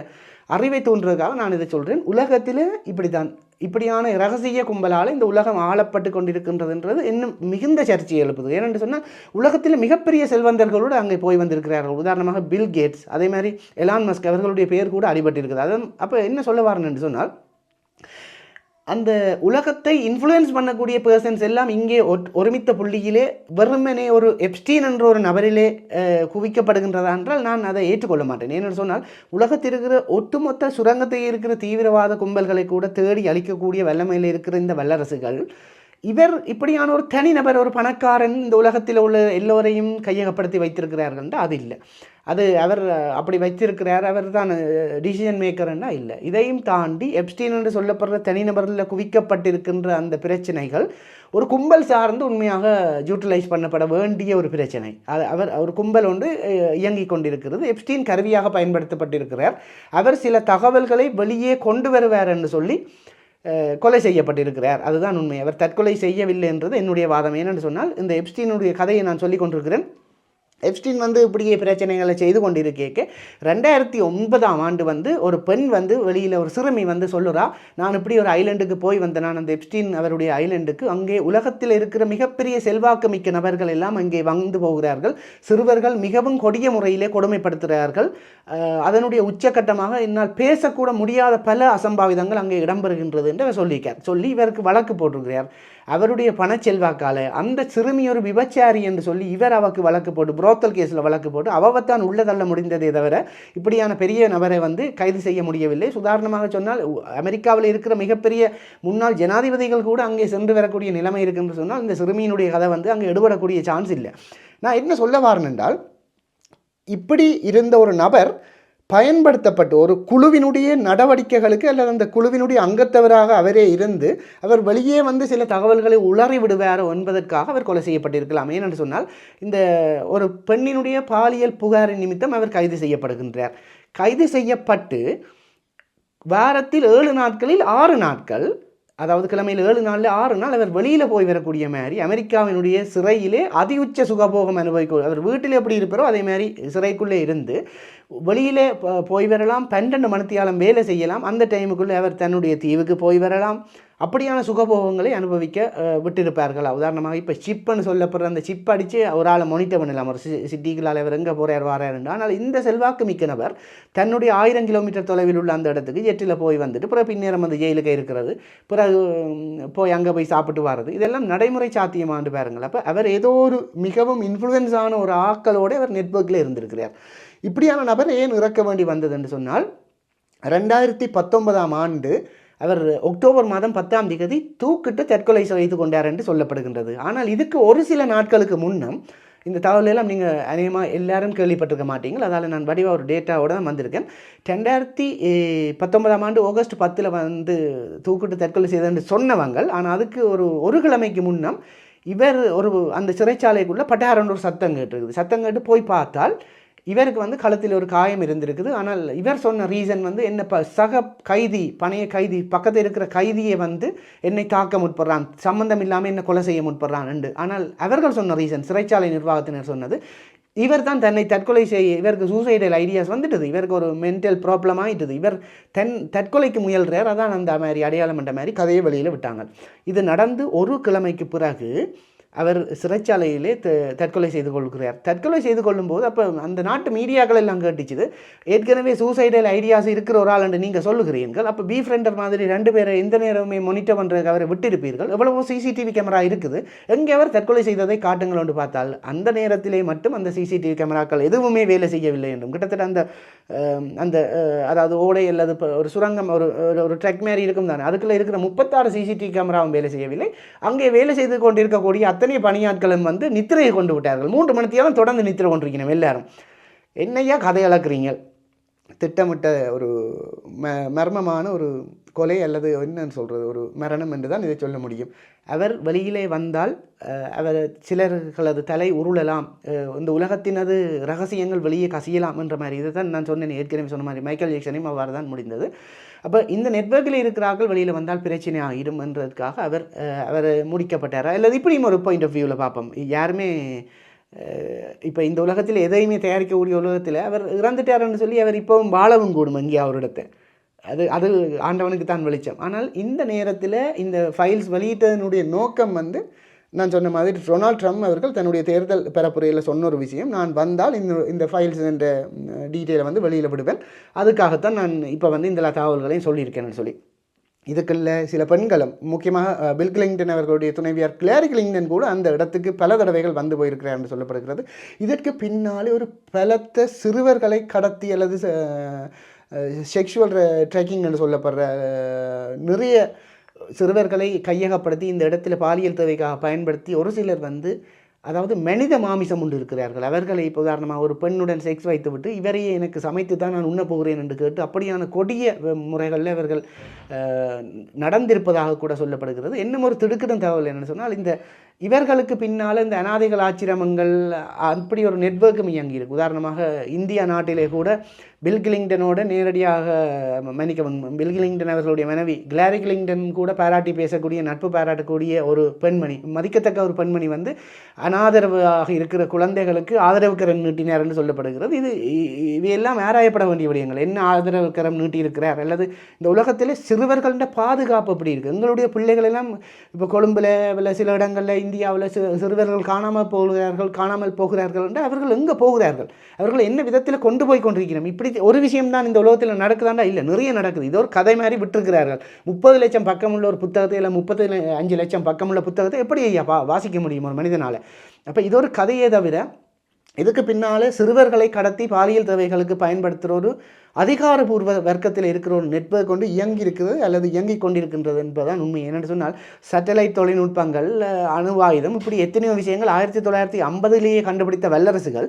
அறிவை தோன்றதுக்காக நான் இதை சொல்கிறேன். உலகத்தில் இப்படி தான் இப்படியான இரகசிய கும்பலால் இந்த உலகம் ஆளப்பட்டு கொண்டிருக்கின்றதுன்றது இன்னும் மிகுந்த சர்ச்சை எழுப்புது. ஏனென்று சொன்னால் உலகத்தில் மிகப்பெரிய செல்வந்தர்களோடு அங்கே போய் வந்திருக்கிறார்கள். உதாரணமாக பில் கேட்ஸ், அதே மாதிரி எலான் மஸ்க் அவர்களுடைய பெயர் கூட அடிபட்டிருக்குது. அது அப்போ என்ன சொல்ல வரேன் என்று சொன்னால் அந்த உலகத்தை இன்ஃப்ளூயன்ஸ் பண்ணக்கூடிய பர்சன்ஸ் எல்லாம் இங்கே ஒருமித்த புள்ளியிலே வெறுமனே ஒரு எப்ஸ்டீன் என்ற ஒரு நபரிலே குவிக்கப்படுகின்றதா என்றால் நான் அதை ஏற்றுக்கொள்ள மாட்டேன். ஏன்னு சொன்னால் உலகத்தில் இருக்கிற ஒட்டுமொத்த சுரங்கத்தை இருக்கிற தீவிரவாத கும்பல்களை கூட தேடி அழிக்கக்கூடிய வல்லமையில் இருக்கிற இந்த வல்லரசுகள் இவர் இப்படியான ஒரு தனிநபர், ஒரு பணக்காரன் இந்த உலகத்தில் உள்ள எல்லோரையும் கையகப்படுத்தி வைத்திருக்கிறார்கள். அது இல்லை, அது அவர் அப்படி வைத்திருக்கிறார், அவர் தான் டிசிஷன் மேக்கர்னா இல்லை. இதையும் தாண்டி எப்ஸ்டீன் என்று சொல்லப்படுற தனிநபரில் குவிக்கப்பட்டிருக்கின்ற அந்த பிரச்சனைகள் ஒரு கும்பல் சார்ந்து உண்மையாக யூட்டிலைஸ் பண்ணப்பட வேண்டிய ஒரு பிரச்சனை. அது ஒரு கும்பல் ஒன்று இயங்கி கொண்டிருக்கிறது. எப்ஸ்டீன் கருவியாக பயன்படுத்தப்பட்டிருக்கிறார். அவர் சில தகவல்களை வெளியே கொண்டு வருவார் என்று சொல்லி கொலை செய்யப்பட்டிருக்கிறார். அதுதான் உண்மை. அவர் தற்கொலை செய்யவில்லை என்றது என்னுடைய வாதம். ஏனென்று சொன்னால் இந்த எப்ஸ்டீனுடைய கதையை நான் சொல்லி கொண்டிருக்கிறேன். எப்ஸ்டீன் வந்து இப்படியே பிரச்சனைகளை செய்து கொண்டிருக்கேக்க 2009 ஒரு பெண் வெளியில் ஒரு சிறுமி சொல்லுறா, நான் இப்படி ஒரு ஐலண்டுக்கு போய் வந்தேன். நான் அந்த எப்ஸ்டீன் அவருடைய ஐலண்டுக்கு, அங்கே உலகத்தில் இருக்கிற மிகப்பெரிய செல்வாக்கு மிக்க நபர்கள் எல்லாம் அங்கே வந்து போகிறார்கள். சிறுவர்கள் மிகவும் கொடிய முறையிலே கொடுமைப்படுத்துகிறார்கள். அதனுடைய உச்சக்கட்டமாக என்னால் பேசக்கூட முடியாத பல அசம்பாவிதங்கள் அங்கே இடம்பெறுகின்றது என்று அவர் சொல்லி இவருக்கு வழக்கு போட்டிருக்கிறார். அவருடைய பணச்செல்வாக்கால அந்த சிறுமி ஒரு விபச்சாரி என்று சொல்லி இவர் அவருக்கு வழக்கு போட்டு புரோத்தல் கேஸில் வழக்கு போட்டு அவத்தான் உள்ள தள்ள முடிந்ததே தவிர இப்படியான பெரிய நபரை கைது செய்ய முடியவில்லை. உதாரணமாக சொன்னால் அமெரிக்காவில் இருக்கிற மிகப்பெரிய முன்னாள் ஜனாதிபதிகள் கூட அங்கே சென்று வரக்கூடிய நிலைமை இருக்குன்னு சொன்னால் இந்த சிறுமியினுடைய கதை அங்கே எடுபடக்கூடிய சான்ஸ் இல்லை. நான் என்ன சொல்ல வரேன் என்றால், இப்படி இருந்த ஒரு நபர் பயன்படுத்தப்பட்டு ஒரு குழுவினுடைய நடவடிக்கைகளுக்கு அல்லது அந்த குழுவினுடைய அங்கத்தவராக அவரே இருந்து அவர் வெளியே சில தகவல்களை உளறி விடுவார் என்பதற்காக அவர் கொலை செய்யப்பட்டிருக்கலாம். ஏனென்று சொன்னால் இந்த ஒரு பெண்ணினுடைய பாலியல் புகாரின் நிமித்தம் அவர் கைது செய்யப்படுகின்றார். கைது செய்யப்பட்டு வாரத்தில் 7 நாட்களில் 6 நாட்கள், அதாவது கிழமையில் 7 நாளில் 6 நாள் அவர் வெளியில் போய் வரக்கூடிய மாதிரி அமெரிக்காவினுடைய சிறையிலே அதிஉச்ச சுகபோகம் அனுபவிக்கும். அவர் வீட்டில் எப்படி இருப்பாரோ அதே மாதிரி சிறைக்குள்ளே இருந்து வெளியிலே போய் வரலாம், 12 மணித்தியாலம் வேலை செய்யலாம். அந்த டைமுக்குள்ளே அவர் தன்னுடைய தீவுக்கு போய் வரலாம். அப்படியான சுகபோகங்களை அனுபவிக்க விட்டிருப்பார்களா? உதாரணமாக இப்போ சிப்புன்னு சொல்லப்படுற அந்த சிப் அடித்து ஒரு ஆளை மானிட்டர் பண்ணலாம், ஒரு சிட்டிகளால் அவர் எங்கே போகிறார் வராருன்னு. ஆனால் இந்த செல்வாக்கு மிக்க நபர் தன்னுடைய 1000 கிலோமீட்டர் தொலைவில் உள்ள அந்த இடத்துக்கு ஜெட்டில் போய் பிறகு பின்னேரம் ஜெயிலுக்கு இருக்கிறது, பிறகு போய் அங்கே போய் சாப்பிட்டு வர்றது, இதெல்லாம் நடைமுறை சாத்தியமானு பாருங்கள். அப்போ அவர் ஏதோ ஒரு மிகவும் இன்ஃப்ளூயன்ஸான ஒரு ஆக்களோடு அவர் நெட்வொர்க்கில் இருந்திருக்கிறார். இப்படியான நபர் ஏன் இறக்க வேண்டி வந்தது என்று சொன்னால், 2019 அவர் அக்டோபர் மாதம் 10 தூக்கிட்டு தற்கொலை செய்து கொண்டார் என்று சொல்லப்படுகின்றது. ஆனால் இதுக்கு ஒரு சில நாட்களுக்கு முன்னம் இந்த தகவலெல்லாம் நீங்கள் அநேகமாக எல்லாரும் கேள்விப்பட்டிருக்க மாட்டீங்கள். அதால் நான் வடிவாக ஒரு டேட்டாவோடு தான் வந்திருக்கேன். 2019 ஆகஸ்ட் 10 தூக்கிட்டு தற்கொலை செய்தன்னு சொன்னவங்க. ஆனால் அதுக்கு ஒரு கிழமைக்கு முன்னம் இவர் அந்த சிறைச்சாலைக்குள்ளே பட்டாரன்னு ஒரு சத்தம் கேட்டிருக்குது. சத்தம் கேட்டு போய் பார்த்தால் இவருக்கு கழுத்தில் ஒரு காயம் இருந்திருக்குது. ஆனால் இவர் சொன்ன ரீசன் என்ன, சக கைதி, பணைய கைதி, பக்கத்தில் இருக்கிற கைதியை என்னை தாக்க முற்படுறான், சம்மந்தம் இல்லாமல் என்ன கொலை செய்ய முற்படுறான் என்று. ஆனால் அவர்கள் சொன்ன ரீசன், சிறைச்சாலை நிர்வாகத்தினர் சொன்னது, இவர் தான் தன்னை தற்கொலை செய்ய, இவருக்கு சூசைடல் ஐடியாஸ் வந்துட்டுது, இவருக்கு ஒரு மென்டல் ப்ராப்ளம் ஆகிட்டுது, இவர் தற்கொலைக்கு முயல்றார், அதான் அந்த மாதிரி அடையாளம் என்ற மாதிரி கதையை வெளியில் விட்டாங்க. இது நடந்து ஒரு கிழமைக்கு பிறகு அவர் சிறைச்சாலையிலே தற்கொலை செய்து கொள்கிறார். தற்கொலை செய்து கொள்ளும்போது அப்போ அந்த நாட்டு மீடியாக்கள் எல்லாம் கேட்டுச்சுது, ஏற்கனவே சூசைடல் ஐடியாஸ் இருக்கிற ஒரு ஆள் என்று நீங்கள் சொல்லுகிறீர்கள், அப்போ பி ஃப்ரெண்டர் மாதிரி 2 பேரை எந்த நேரமே மானிட்டர் பண்ணுறதுக்கு அவரை விட்டிருப்பீர்கள், எவ்வளவோ சிசிடிவி கேமரா இருக்குது, எங்கே அவர் தற்கொலை செய்ததை காட்டுங்கள் என்று பார்த்தால் அந்த நேரத்திலே மட்டும் அந்த சிசிடிவி கேமராக்கள் எதுவுமே வேலை செய்யவில்லை என்றும், கிட்டத்தட்ட அந்த அந்த அதாவது ஓடை அல்லது ஒரு சுரங்கம் ஒரு ட்ரக் மாதிரி இருக்கும் தானே, அதுக்குள்ளே இருக்கிற 36 சிசிடிவி கேமராவும் வேலை செய்யவில்லை. அங்கே வேலை செய்து கொண்டிருக்கக்கூடிய அத்தனை பணியாட்களும் வந்து நித்திரையை கொண்டு விட்டார்கள். 3 மணித்தியாலும் தொடர்ந்து நித்திரை கொண்டிருக்கணும் எல்லாரும். என்னையா கதை அளக்குறீங்க? திட்டமிட்ட ஒரு மர்மமான ஒரு கொலை அல்லது என்னன்னு சொல்கிறது, ஒரு மரணம் என்று தான் இதை சொல்ல முடியும். அவர் வெளியிலே வந்தால் அவர் சிலர்களது தலை உருளலாம், இந்த உலகத்தினது ரகசியங்கள் வெளியே கசியலாம் என்ற மாதிரி, இதை தான் நான் சொன்னேன் ஏற்கனவே சொன்ன மாதிரி. மைக்கேல் ஜாக்சனையும் அவ்வாறு தான் முடிந்தது. அப்போ இந்த நெட்வொர்க்கில் இருக்கிறார்கள் வெளியில் வந்தால் பிரச்சனை ஆகிடும் என்றதுக்காக அவர் முடிக்கப்பட்டார். அல்லது இப்படியும் ஒரு பாயிண்ட் ஆஃப் வியூவில் பார்ப்போம். யாருமே இப்போ இந்த உலகத்தில் எதையுமே தயாரிக்கக்கூடிய உலகத்தில் அவர் இறந்துட்டார்னு சொல்லி அவர் இப்போவும் வாழவும் கூடும் அங்கே அவரிடத்தை. அது ஆண்டவனுக்கு தான் வெளிச்சம். ஆனால் இந்த நேரத்தில் இந்த ஃபைல்ஸ் வெளியிட்டதனுடைய நோக்கம் வந்து நான் சொன்ன மாதிரி டொனால்ட் ட்ரம்ப் அவர்கள் தன்னுடைய தேர்தல் பரப்புரையில் சொன்ன ஒரு விஷயம், நான் வந்தால் இந்த ஃபைல்ஸ் என்ற டீட்டெயிலை வந்து வெளியில் விடுவேன், அதுக்காகத்தான் நான் இப்போ வந்து இந்த தகவல்களையும் சொல்லியிருக்கேன்னு சொல்லி. இதுக்குள்ள சில பெண்களும் முக்கியமாக பில் கிளிங்டன் அவர்களுடைய துணைவியார் கிளாரி கிளிங்டன் கூட அந்த இடத்துக்கு பல தடவைகள் வந்து போயிருக்கிறார் என்று சொல்லப்படுகிறது. இதற்கு பின்னாலே ஒரு பலத்த சிறுவர்களை கடத்தி அல்லது செக்ஷுவல் ட்ராக்கிங் என்று சொல்லப்படுற நிறைய சிறுவர்களை கையகப்படுத்தி இந்த இடத்துல பாலியல் தேவைக்காக பயன்படுத்தி ஒரு சிலர் வந்து அதாவது மனித மாமிசம் உண்டு இருக்கிறார்கள். அவர்களை இப்போ உதாரணமாக ஒரு பெண்ணுடன் செக்ஸ் வைத்துவிட்டு இவரையே எனக்கு சமைத்து தான் நான் உண்ண போகிறேன் என்று கேட்டு அப்படியான கொடிய முறைகளில் அவர்கள் நடந்திருப்பதாக கூட சொல்லப்படுகிறது. இன்னும் ஒரு திடுக்கிடும் தகவல் என்னென்னு சொன்னால், இவர்களுக்கு பின்னால் இந்த அநாதைகள் ஆச்சிரமங்கள் அப்படி ஒரு நெட்வொர்க்கும் இயங்கி இருக்கு. உதாரணமாக இந்தியா நாட்டிலே கூட பில் கிளிங்டனோட நேரடியாக பில் கிளிங்டன் அவர்களுடைய மனைவி கிளாரி கிளிங்டன் கூட பாராட்டி பேசக்கூடிய, நட்பு பாராட்டக்கூடிய ஒரு பெண்மணி, மதிக்கத்தக்க ஒரு பெண்மணி வந்து அனாதரவாக இருக்கிற குழந்தைகளுக்கு ஆதரவு கரம் நீட்டினார் என்று சொல்லப்படுகிறது. இவையெல்லாம் ஆராயப்பட வேண்டிய விடயங்கள். என்ன ஆதரவு கரம் நீட்டியிருக்கிறார் அல்லது இந்த உலகத்திலே சிறுவர்கள பாதுகாப்பு எப்படி இருக்குது? எங்களுடைய பிள்ளைகள் எல்லாம் இப்போ கொழும்பில் சில இடங்களில் இந்தியாவில் சிறுவர்கள் காணாமல் போகிறார்கள் என்று அவர்கள் எங்கே போகிறார்கள், அவர்கள் என்ன விதத்தில் கொண்டு போய் கொண்டிருக்கிறோம்? இப்படி ஒரு விஷயம்தான் இந்த உலகத்தில் நடக்குதாண்டா? இல்லை, நிறைய நடக்குது. இது ஒரு கதை மாதிரி விட்டுருக்கிறார்கள். 30 லட்சம் பக்கமுள்ள ஒரு புத்தகத்தை இல்லை 35 லட்சம் பக்கமுள்ள புத்தகத்தை எப்படி ஐயா வாசிக்க முடியும் ஒரு மனிதனால்? அப்போ இது ஒரு கதையே தவிர இதுக்கு பின்னால் சிறுவர்களை கடத்தி பாலியல் தேவைகளுக்கு பயன்படுத்துகிற ஒரு அதிகாரபூர்வ வர்க்கத்தில் இருக்கிற ஒரு நெட்வொர்க் கொண்டு இயங்கி இருக்குது அல்லது இயங்கி கொண்டிருக்கின்றது என்பதுதான் உண்மை. என்னென்னு சொன்னால், சேட்டலைட் தொழில்நுட்பங்கள், அணுவாயுதம், இப்படி எத்தனையோ விஷயங்கள் 1950லேயே கண்டுபிடித்த வல்லரசுகள்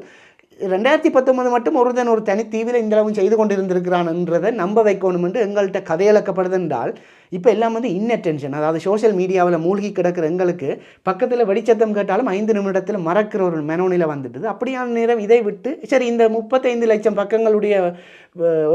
2019 மட்டும் ஒரு தனித்தீவில் இந்தளவும் செய்து கொண்டிருந்திருக்கிறான்ன்றதை நம்ப வைக்கணும் என்று எங்கள்கிட்ட கதையளக்கப்படுது என்றால், இப்போ எல்லாம் வந்து இன்னட்டென்ஷன், அதாவது சோஷியல் மீடியாவில் மூழ்கி கிடக்கிற எங்களுக்கு பக்கத்தில் வெடிச்சத்தம் கேட்டாலும் 5 நிமிடத்தில் மறக்கிற ஒரு மனோநிலை வந்துட்டுது. அப்படியான நேரம் இதை விட்டு சரி இந்த 35 லட்சம் பக்கங்களுடைய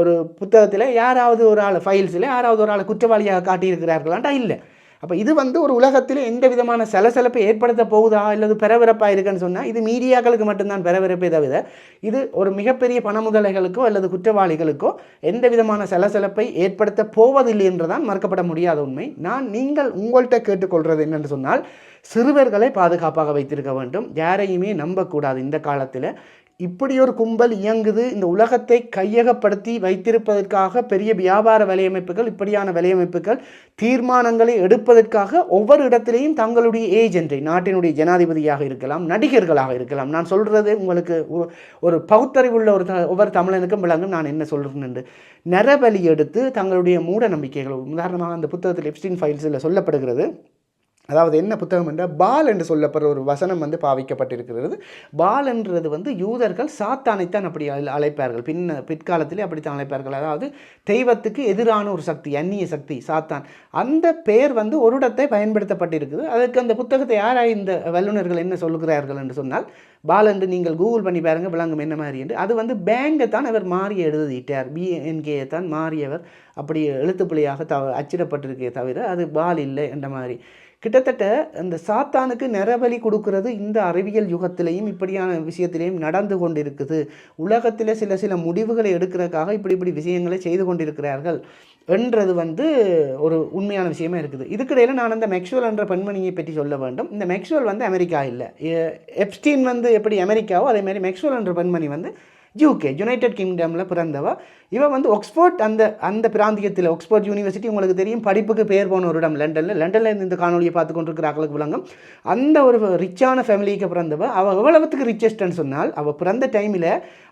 ஒரு புத்தகத்தில் யாராவது ஒரு ஆள் ஃபைல்ஸில் யாராவது ஒரு ஆள் குற்றவாளியாக காட்டியிருக்கிறார்களாண்டா? இல்லை. அப்போ இது வந்து ஒரு உலகத்தில் எந்த விதமான சலசலப்பை ஏற்படுத்த போகுதா அல்லது பரபரப்பாக இருக்குன்னு சொன்னால் இது மீடியாக்களுக்கு மட்டும்தான் பரபரப்பே தவிர இது ஒரு மிகப்பெரிய பண முதலைகளுக்கோ அல்லது குற்றவாளிகளுக்கோ எந்த விதமான சலசலப்பை ஏற்படுத்த போவதில்லை என்றுதான் மறுக்கப்பட முடியாத உண்மை. நீங்கள் உங்கள்கிட்ட கேட்டுக்கொள்வது என்னென்னு சொன்னால், சிறுவர்களை பாதுகாப்பாக வைத்திருக்க வேண்டும். யாரையுமே நம்பக்கூடாது. இந்த காலத்தில் இப்படி ஒரு கும்பல் இயங்குது. இந்த உலகத்தை கையகப்படுத்தி வைத்திருப்பதற்காக பெரிய வியாபார வலையமைப்புகள், இப்படியான வலையமைப்புகள் தீர்மானங்களை எடுப்பதற்காக ஒவ்வொரு இடத்திலையும் தங்களுடைய ஏஜென்ட்டை, நாட்டினுடைய ஜனாதிபதியாக இருக்கலாம், நடிகர்களாக இருக்கலாம், நான் சொல்கிறது உங்களுக்கு ஒரு பகுத்தறிவுள்ள ஒவ்வொரு தமிழனுக்கும் விளங்கும் நான் என்ன சொல்கிறேன்னு, நரபலி எடுத்து தங்களுடைய மூட நம்பிக்கைகள். உதாரணமாக அந்த புத்தகத்தில் எப்ஸ்டீன் ஃபைல்ஸில் சொல்லப்படுகிறது. அதாவது என்ன புத்தகம் என்றால், பால் என்று சொல்லப்படுற ஒரு வசனம் வந்து பாவிக்கப்பட்டிருக்கிறது. பால் என்றது வந்து யூதர்கள் சாத்தானைத்தான் அப்படி அழைப்பார்கள். பிற்காலத்திலே அப்படித்தான் அழைப்பார்கள். அதாவது தெய்வத்துக்கு எதிரான ஒரு சக்தி, அந்நிய சக்தி, சாத்தான். அந்த பெயர் வந்து ஒரு இடத்தை பயன்படுத்தப்பட்டிருக்குது. அதுக்கு அந்த புத்தகத்தை யாராக இந்த வல்லுநர்கள் என்ன சொல்லுகிறார்கள் என்று சொன்னால், பால் என்று நீங்கள் கூகுள் பண்ணி பாருங்கள் விளங்கும் என்ன மாதிரி என்று. அது வந்து பேங்கை தான் அவர் மாறி எழுதிட்டார், BNKயை தான் மாறியவர் அப்படி எழுத்துப்பிழையாக அச்சிடப்பட்டிருக்கே தவிர அது பால் இல்லை என்ற மாதிரி. கிட்டத்தட்ட அந்த சாத்தானுக்கு நரபலி கொடுக்கிறது இந்த அறிவியல் யுகத்திலையும் இப்படியான விஷயத்திலையும் நடந்து கொண்டிருக்குது. உலகத்தில் சில முடிவுகளை எடுக்கிறதுக்காக இப்படி விஷயங்களை செய்து கொண்டிருக்கிறார்கள் என்றது வந்து ஒரு உண்மையான விஷயமா இருக்குது. இதுக்கிடையில் நான் அந்த மேக்ஸ்வெல் என்ற பெண்மணியை பற்றி சொல்ல வேண்டும். இந்த மேக்ஸ்வெல் வந்து அமெரிக்கா இல்லை. எப்ஸ்டீன் வந்து எப்படி அமெரிக்காவோ அதேமாதிரி மேக்ஸ்வெல் என்ற பெண்மணி வந்து யூகே யுனைடெட் கிங்டமில் பிறந்தவ. இவ வந்து ஆக்ஸ்போர்ட் அந்த அந்த பிராந்தியத்தில் ஆக்ஸ்போர்ட் யூனிவர்சிட்டி உங்களுக்கு தெரியும், படிப்புக்கு பேர் போன ஒரு இடம் லண்டனில் இந்த காணொலியை பார்த்து கொண்டிருக்கிற ஆக்களுக்கு விளங்கும். அந்த ஒரு ரிச்சான ஃபேமிலிக்கு பிறந்தவ. அவள் எவ்வளவுத்துக்கு ரிச்சஸ்ட்னு சொன்னால் அவள் பிறந்த டைமில்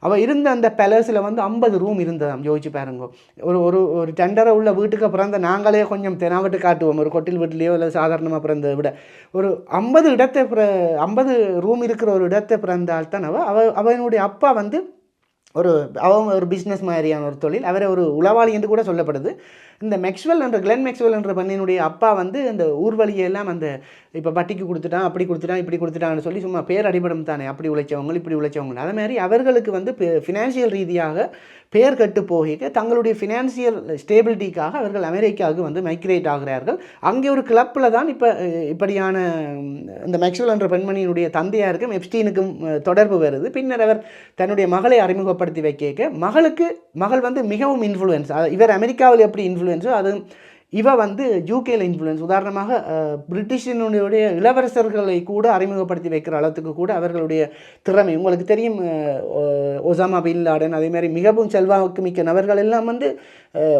அவள் இருந்த அந்த பேலஸில் வந்து 50 ரூம் இருந்ததாம். யோசிச்சு பாருங்க. ஒரு ஒரு ஒரு டெண்டரை உள்ள வீட்டுக்கு பிறந்த நாங்களே கொஞ்சம் தெனாவட்டு காட்டுவோம், ஒரு கொட்டில் வீட்டிலையோ இல்லை சாதாரணமாக பிறந்ததை விட. ஒரு 50 ரூம் இருக்கிற ஒரு இடத்தை பிறந்தால் தான் அவனுடைய அப்பா வந்து அவங்க ஒரு பிஸ்னஸ் மாதிரியான ஒரு தொழில். அவரை ஒரு உளவாளி என்று கூட சொல்லப்படுது. இந்த மேக்ஸ்வெல் என்ற கிளென் மேக்ஸ்வெல் என்ற பெண்ணினுடைய அப்பா வந்து இந்த ஊர்வலியெல்லாம் அந்த இப்போ பட்டிக்கு கொடுத்துட்டான், அப்படி கொடுத்துட்டான், இப்படி கொடுத்துட்டான்னு சொல்லி சும்மா பேர் அடிபடும் தானே, அப்படி உழைச்சவங்க இப்படி உழைச்சவங்க. அதே மாதிரி அவர்களுக்கு வந்து ஃபினான்ஷியல் ரீதியாக பேர் கட்டு போக தங்களுடைய ஃபினான்சியல் ஸ்டேபிலிட்டிக்காக அவர்கள் அமெரிக்காவுக்கு வந்து மைக்ரேட் ஆகிறார்கள். அங்கே ஒரு கிளப்பில் தான் இப்போ இப்படியான இந்த மேக்ஸ்வெல் என்ற பெண்மணியினுடைய தந்தையாருக்கும் எப்ஸ்டீனுக்கும் தொடர்பு வருது. பின்னர் அவர் தன்னுடைய மகளை அறிமுகப்படுத்தி வைக்க மகள் வந்து மிகவும் இன்ஃப்ளூயன்ஸ். இவர் அமெரிக்காவில் எப்படி இன்ஃப்ளூயன்ஸோ அது இவ வந்து யூகேல இன்ஃப்ளூயன்ஸ். உதாரணமாக பிரிட்டிஷினுடைய இளவரசர்களை கூட அறிமுகப்படுத்தி வைக்கிற அளவுக்கு கூட அவர்களுடைய திறமை உங்களுக்கு தெரியும். ஒசாமா பின் லாடன் அதேமாதிரி மிகவும் செல்வாக்கு மிக்க நபர்கள் எல்லாம் வந்து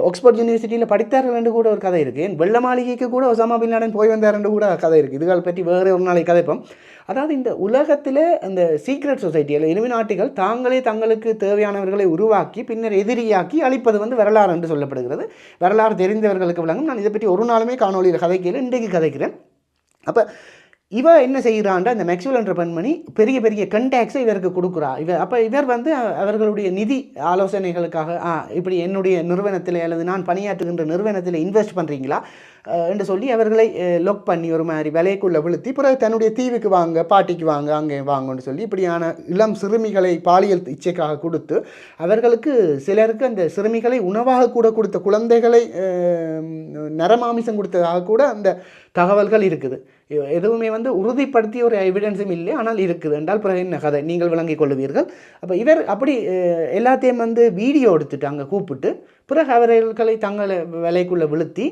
ஆக்ஸ்போர்ட் யூனிவர்சிட்டியில் படித்தார்கள் என்று கூட ஒரு கதை இருக்குது. வெள்ள மாளிகைக்கு கூட ஒசாமா பின் லாடன் போய் வந்தார் என்று கூட கதை இருக்குது. இதுகளை பற்றி வேறு ஒரு நாளைக்கு கதைப்போம். அதாவது இந்த உலகத்தில் இந்த சீக்ரெட் சொசைட்டியில் இலுமினாட்டிகள் தாங்களே தங்களுக்கு தேவையானவர்களை உருவாக்கி பின்னர் எதிரியாக்கி அழிப்பது வந்து வரலாறு என்று சொல்லப்படுகிறது. வரலாறு தெரிந்தவர்களுக்கு விளங்கும். நான் இதை பற்றி ஒரு நாளுமே காணொலியில் கதைக்கல, இன்றைக்கு கதைக்கிறேன். அப்போ இவ என்ன செய்கிறான்டா, இந்த மேக்ஸ்வெல் என்ற பெண்மணி பெரிய பெரிய கண்டாக்ட்ஸை இவருக்கு கொடுக்குறா. இவர் வந்து அவர்களுடைய நிதி ஆலோசனைகளுக்காக இப்படி என்னுடைய நிறுவனத்தில் அல்லது நான் பணியாற்றுகின்ற நிறுவனத்தில் இன்வெஸ்ட் பண்ணுறீங்களா என்று சொல்லி அவர்களை லொக் பண்ணி ஒரு மாதிரி விலைக்குள்ளே விழுத்தி பிறகு தன்னுடைய தீவுக்கு வாங்க, பாட்டிக்கு வாங்க, அங்கே வாங்கன்னு சொல்லி இப்படியான இளம் சிறுமிகளை பாலியல் இச்சைக்காக கொடுத்து அவர்களுக்கு சிலருக்கு அந்த சிறுமிகளை உணவாக கூட கொடுத்த குழந்தைகளை நரமாமிசம் கொடுத்ததாக கூட அந்த தகவல்கள் இருக்குது. எதுவுமே வந்து உறுதிப்படுத்திய ஒரு எவிடன்ஸும் இல்லை, ஆனால் இருக்குது என்றால் பிறகு என்ன கதை நீங்கள் விளங்கிக் கொள்ளுவீர்கள். அப்போ இவர் அப்படி எல்லாத்தையும் வந்து வீடியோ எடுத்துட்டு அங்கே கூப்பிட்டு பிறகு அவர்களை தங்களை விலைக்குள்ளே விழுத்தி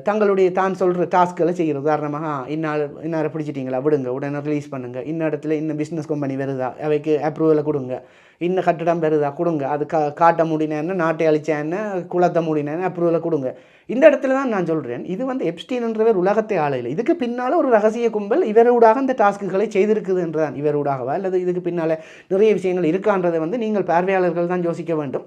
தங்களுடைய தான் சொல்கிற டாஸ்க்களை செய்கிறது. உதாரணமாக இன்னாரை பிடிச்சிட்டிங்களா விடுங்க, உடனே ரிலீஸ் பண்ணுங்கள், இன்ன இடத்துல இன்னும் பிஸ்னஸ் கம்பெனி வருதா அவைக்கு அப்ரூவலை கொடுங்க, இன்னும் கட்டிடம் வருதா கொடுங்க, அது காட்ட முடினேன்னு நாட்டை அழிச்சேன்னு குளத்தை முடினேன்னு அப்ரூவலை கொடுங்க. இந்த இடத்துல தான் நான் சொல்கிறேன், இது வந்து எப்ஸ்டீன்ன்றவர் உலகத்தை ஆளையில். இதுக்கு பின்னால் ஒரு ரகசிய கும்பல் இவரூடாக இந்த டாஸ்க்குகளை செய்திருக்குது என்றுதான். இவரூடாகவா அல்லது இதுக்கு பின்னால் நிறைய விஷயங்கள் இருக்கான்றதை வந்து நீங்கள் பார்வையாளர்கள் தான் யோசிக்க வேண்டும்.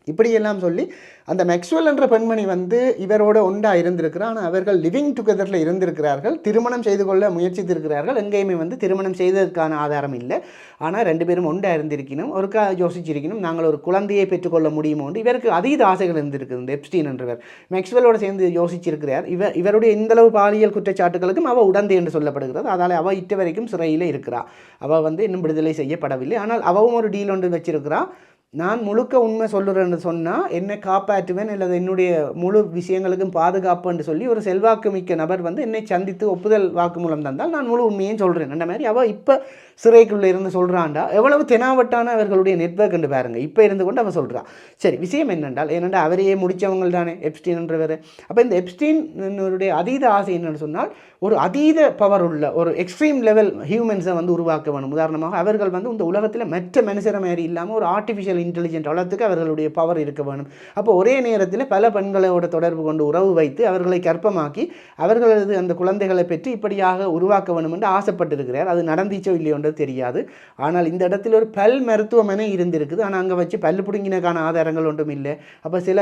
இப்படியெல்லாம் சொல்லி அந்த மேக்ஸ்வெல் என்ற பெண்மணி வந்து இவரோட ஒன்றா இருந்திருக்கிறார். ஆனால் அவர்கள் லிவிங் டுகெதரில் இருந்திருக்கிறார்கள், திருமணம் செய்து கொள்ள முயற்சித்திருக்கிறார்கள். எங்கேயுமே வந்து திருமணம் செய்ததற்கான ஆதாரம் இல்லை. ஆனால் 2 பேரும் ஒன்றா இருந்திருக்கணும், ஒருக்கா யோசிச்சிருக்கணும் நாங்கள் ஒரு குழந்தையை பெற்றுக்கொள்ள முடியுமோன்று. இவருக்கு அதீத ஆசைகள் இருந்திருக்குது. இந்த எப்ஸ்டீன் என்றவர் மேக்ஸ்வெல்லோடு சேர்ந்து யோசிச்சிருக்கிறார். இவருடைய இந்தளவு பாலியல் குற்றச்சாட்டுகளுக்கும் அவள் உடந்தை என்று சொல்லப்படுகிறது. அதால் அவள் இட்ட வரைக்கும் சிறையில் இருக்கிறாள். அவள் வந்து இன்னும் விடுதலை செய்யப்படவில்லை. ஆனால் அவவும் ஒரு டீல் ஒன்று வச்சிருக்கிறாள். நான் முழுக்க உண்மை சொல்லுறேன்னு சொன்னால் என்னை காப்பாற்றுவேன் அல்லது என்னுடைய முழு விஷயங்களுக்கும் பாதுகாப்புன்னு சொல்லி ஒரு செல்வாக்கு மிக்க நபர் வந்து என்னை சந்தித்து ஒப்புதல் வாக்குமூலம் தந்தால் நான் முழு உண்மையும் சொல்கிறேன். அந்த மாதிரி அவள் இப்போ சிறைக்குள்ளே இருந்து சொல்கிறான்டா. எவ்வளவு தெனாவட்டான அவர்களுடைய நெட்வொர்க் என்று பாருங்கள். இப்போ இருந்து கொண்டு அவள் சொல்கிறான். சரி, விஷயம் என்னென்றால் அவரையே முடித்தவங்கள் தானே எப்ஸ்டீன்ன்றவர். அப்போ இந்த எப்ஸ்டீனுடைய அதீத ஆசை என்னென்னு சொன்னால் ஒரு அதீத பவர் உள்ள ஒரு எக்ஸ்ட்ரீம் லெவல் ஹியூமன்ஸை வந்து உருவாக்க வேணும். உதாரணமாக அவர்கள் வந்து இந்த உலகத்தில் மற்ற மனுஷரை மாதிரி இல்லாமல் ஒரு ஆர்டிஃபிஷியல் இன்டெலிஜென்ட் வளர்த்துக்கு அவர்களுடைய பவர் இருக்க வேணும். அப்போ ஒரே நேரத்தில் பல பெண்களோட தொடர்பு கொண்டு உறவு வைத்து அவர்களை கற்பமாக்கி அவர்களது அந்த குழந்தைகளை பெற்று இப்படியாக உருவாக்க வேணும் என்று ஆசைப்பட்டிருக்கிறார். அது நடந்துச்சோ இல்லையோன்றது தெரியாது. ஆனால் இந்த இடத்துல ஒரு பல் மருத்துவமனை இருந்திருக்குது. ஆனால் அங்கே வச்சு பல்லு பிடுங்கினக்கான ஆதாரங்கள் ஒன்றும் இல்லை. அப்போ சில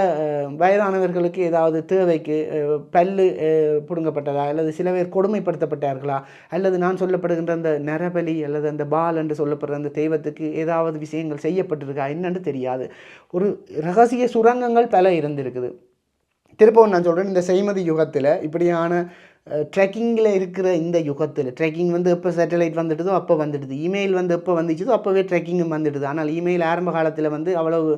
வயதானவர்களுக்கு ஏதாவது தேவைக்கு பல்லு பிடுங்கப்பட்டதா அல்லது சில பேர் கொடுமைப்படுத்தப்பட்டார்களா அல்லது நான் சொல்லப்படுகின்ற அந்த நரபலி அல்லது அந்த பால் என்று சொல்லப்படுற அந்த தெய்வத்துக்கு ஏதாவது விஷயங்கள் செய்யப்பட்டிருக்கா என்னன்னு தெரியாது. ஒரு ரகசிய சுரங்கங்கள் பல இருந்திருக்குது. திருப்பவும் நான் சொல்கிறேன், இந்த செய்மதி யுகத்தில் இப்படியான ட்ரெக்கிங்கில் இருக்கிற இந்த யுகத்தில் ட்ரெக்கிங் வந்து எப்போ சேட்டலைட் வந்துடுதோ அப்போ வந்துடுது, இமெயில் வந்து எப்போ வந்துச்சதோ அப்போவே ட்ரெக்கிங்கும் வந்துடுது. ஆனால் இமெயில் ஆரம்ப காலத்தில் வந்து அவ்வளவு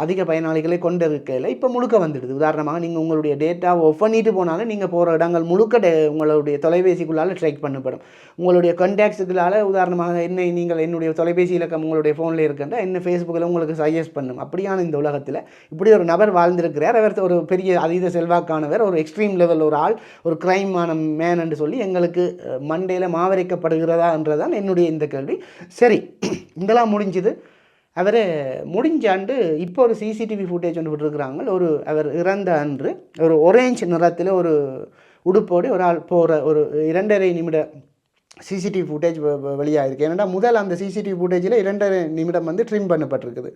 அதிக பயனாளிகளை கொண்டிருக்கையில் இப்போ முழுக்க வந்துடுது. உதாரணமாக நீங்கள் உங்களுடைய டேட்டாவை ஆஃப் பண்ணிட்டு போனாலும் நீங்கள் போகிற இடங்கள் முழுக்க உங்களுடைய தொலைபேசிக்குள்ளால் ட்ராக் பண்ணப்படும். உங்களுடைய கான்டாக்ட்ஸுகளால் உதாரணமாக நீங்கள் என்னுடைய தொலைபேசி இலக்கம் உங்களுடைய ஃபோனில் இருக்கின்ற என்ன ஃபேஸ்புக்கில் உங்களுக்கு சஜஸ்ட் பண்ணும். அப்படியான இந்த உலகத்தில் இப்படி ஒரு நபர் வாழ்ந்திருக்கிறார். அவர் ஒரு பெரிய அதீத செல்வாக்கானவர், ஒரு எக்ஸ்ட்ரீம் லெவல் ஒரு ஆள், ஒரு கிரைமான மேன் என்று சொல்லி எங்களுக்கு மண்டையில் மாவரைக்கப்படுகிறதா என்றதான் என்னுடைய இந்த கேள்வி. சரி, இதெல்லாம் முடிஞ்சுது. அவர் முடிஞ்சாண்டு இப்போ ஒரு சிசிடிவி ஃபுட்டேஜ் ஒன்று விட்டுருக்குறாங்க. அவர் இறந்த அன்று ஒரு ஒரேஞ்ச் நிறத்தில் ஒரு உடுப்போடு ஒரு ஆள் போகிற ஒரு 2.5 நிமிட சிசிடிவி ஃபுட்டேஜ் வெளியாகிருக்கு. ஏன்னா முதல் அந்த சிசிடிவி ஃபுட்டேஜில் 2.5 நிமிடம் வந்து ட்ரிம் பண்ணப்பட்டிருக்குது.